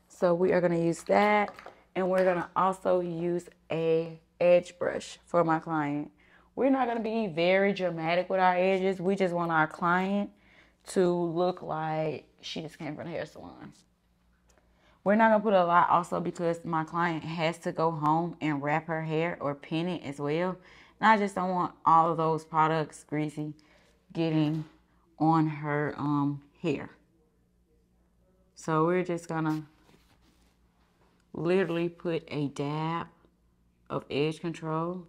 So we are gonna use that, and we're gonna also use a edge brush for my client. We're not gonna be very dramatic with our edges. We just want our client to look like she just came from the hair salon. We're not gonna put a lot also because my client has to go home and wrap her hair or pin it as well. And I just don't want all of those products greasy getting on her hair. So we're just gonna literally put a dab of edge control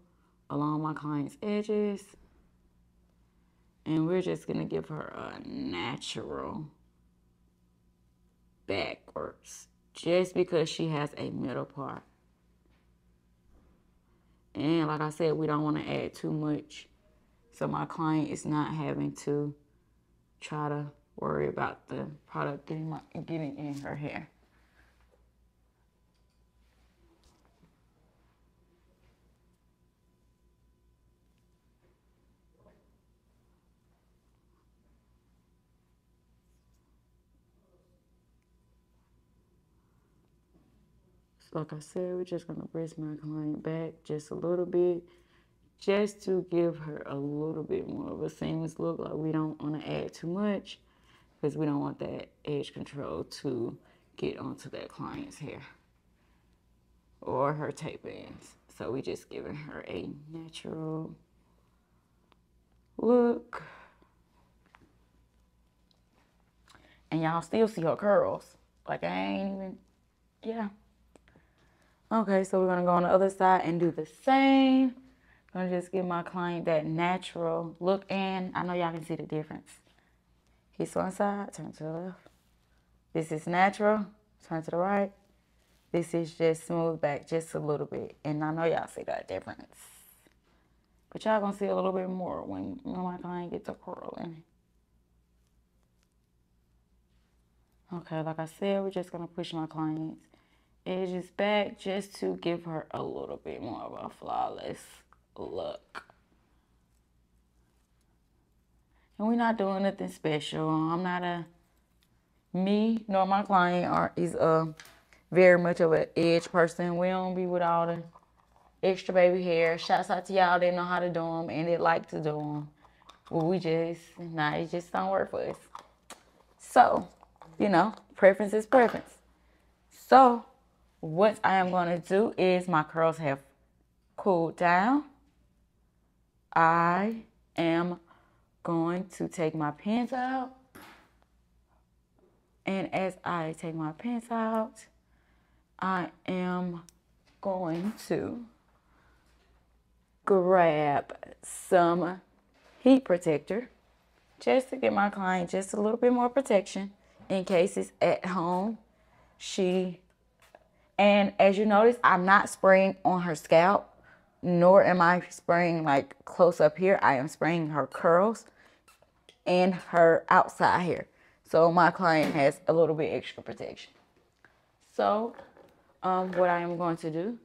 along my client's edges. And we're just gonna give her a natural backwards just because she has a middle part. And like I said, we don't want to add too much so my client is not having to try to worry about the product getting in her hair. So like I said, we're just gonna press my client back just a little bit, just to give her a little bit more of a seamless look. Like we don't want to add too much because we don't want that edge control to get onto that client's hair or her tape ends. So we just giving her a natural look. And y'all still see her curls. Like I ain't even, yeah. Okay, so we're gonna go on the other side and do the same. I'm gonna just give my client that natural look, and I know y'all can see the difference. He's one side, turn to the left. This is natural, turn to the right. This is just smooth back just a little bit. And I know y'all see that difference. But y'all gonna see a little bit more when my client gets a curl in. Okay, like I said, we're just gonna push my client's edges back just to give her a little bit more of a flawless look. And we're not doing nothing special. I'm not me nor my client is very much of an edge person. We don't be with all the extra baby hair. Shouts out to y'all that know how to do them and they like to do them. Well, it just don't work for us. So, preference is preference. So, what I am going to do is my curls have cooled down. I am going to take my pins out. And as I take my pins out, I am going to grab some heat protector just to give my client just a little bit more protection in case it's at home. And as you notice, I'm not spraying on her scalp, nor am I spraying like close up here. I am spraying her curls and her outside hair. So my client has a little bit extra protection. So what I am going to do,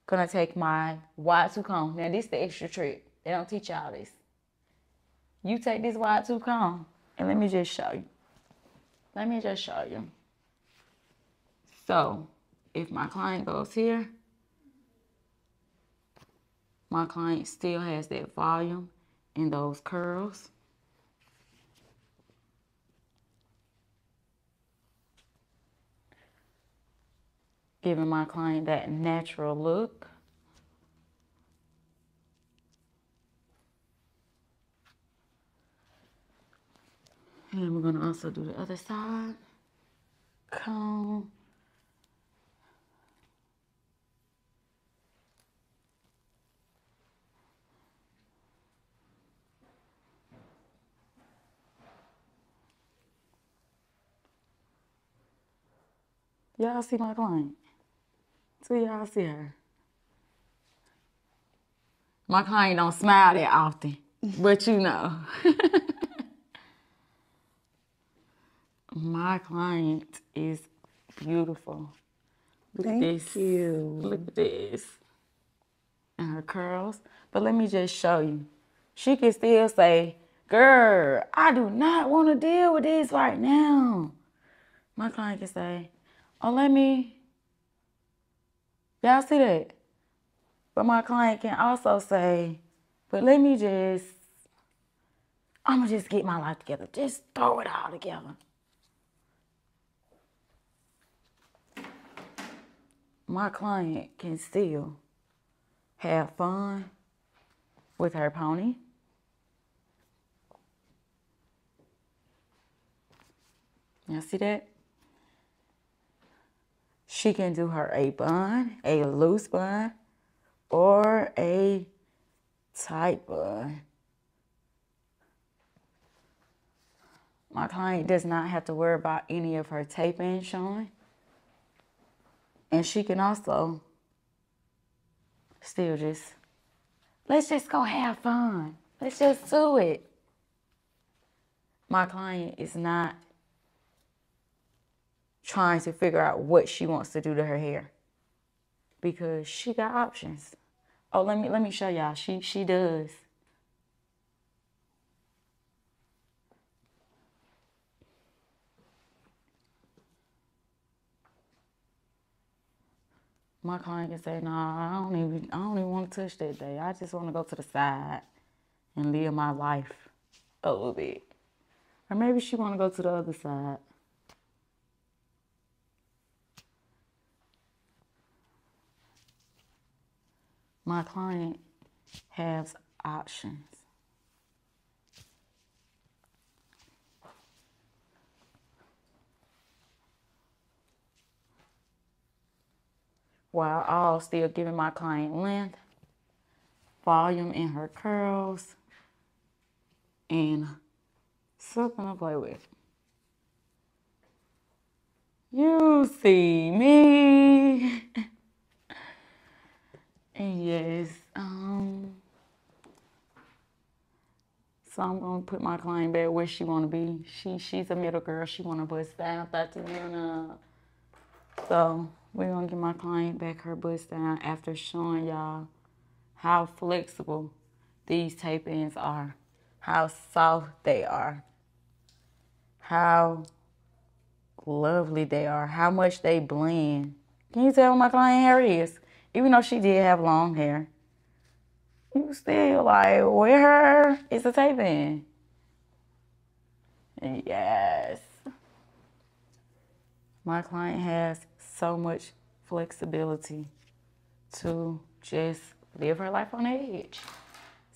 gonna take my wide tooth comb. Now this is the extra trick. They don't teach y'all this. You take this wide tooth comb and let me just show you. Let me just show you. So if my client goes here, my client still has that volume in those curls. Giving my client that natural look. And we're gonna also do the other side. Comb. Y'all see my client? So y'all see her. My client don't smile that often, but you know. My client is beautiful. Look at this. Thank you. Look at this. And her curls. But let me just show you. She can still say, girl, I do not want to deal with this right now. My client can say, oh, y'all see that? But my client can also say, but I'm going to just get my life together. Just throw it all together. My client can still have fun with her pony. Y'all see that? She can do her a bun, a loose bun, or a tight bun. My client does not have to worry about any of her tape-in showing. And she can also still let's just go have fun. Let's just do it. My client is not trying to figure out what she wants to do to her hair because she got options. Oh, let me show y'all. She does. My client can say, "Nah, I don't even want to touch that day. I just want to go to the side and live my life a little bit." Or maybe she want to go to the other side. My client has options. While all still giving my client length, volume in her curls, and something to play with. You see me. And yes, so I'm gonna put my client back where she wanna be. She's a middle girl. She wanna bust down 30 So we're gonna give my client back her bust down after showing y'all how flexible these tape-ins are, how soft they are, how lovely they are, how much they blend. Can you tell what my client hair is? Even though she did have long hair, you still like, where is the tape-in? Yes. My client has so much flexibility to just live her life on the edge.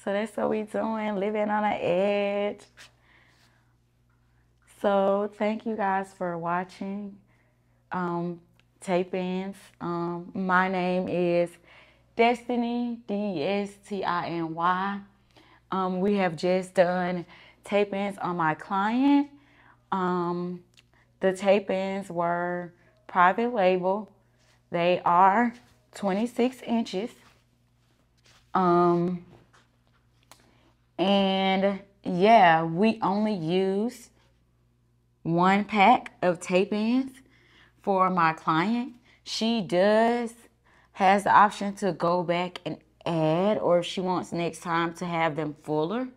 So that's what we doing, living on an edge. So thank you guys for watching. Tape-ins. My name is Destiny, Destiny. We have just done tape-ins on my client. The tape-ins were private label. They are 26 inches. And yeah, we only use one pack of tape-ins for my client. She has the option to go back and add, or if she wants next time to have them fuller.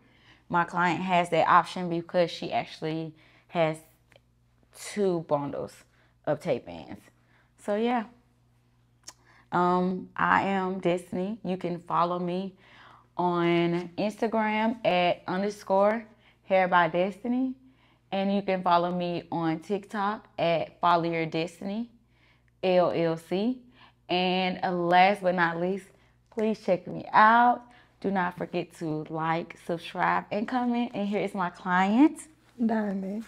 My client has that option because she actually has 2 bundles of tape-ins. So yeah, I am Destiny. You can follow me on Instagram at _hair by Destiny. And you can follow me on TikTok at Follow Your Destiny, LLC. And last but not least, please check me out. Do not forget to like, subscribe, and comment. And here is my client. Diamond.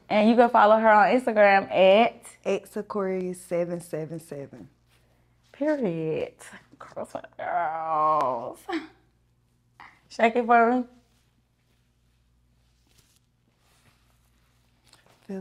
And you can follow her on Instagram at Aquarius777. Period. Girls with girls. Shake it for me.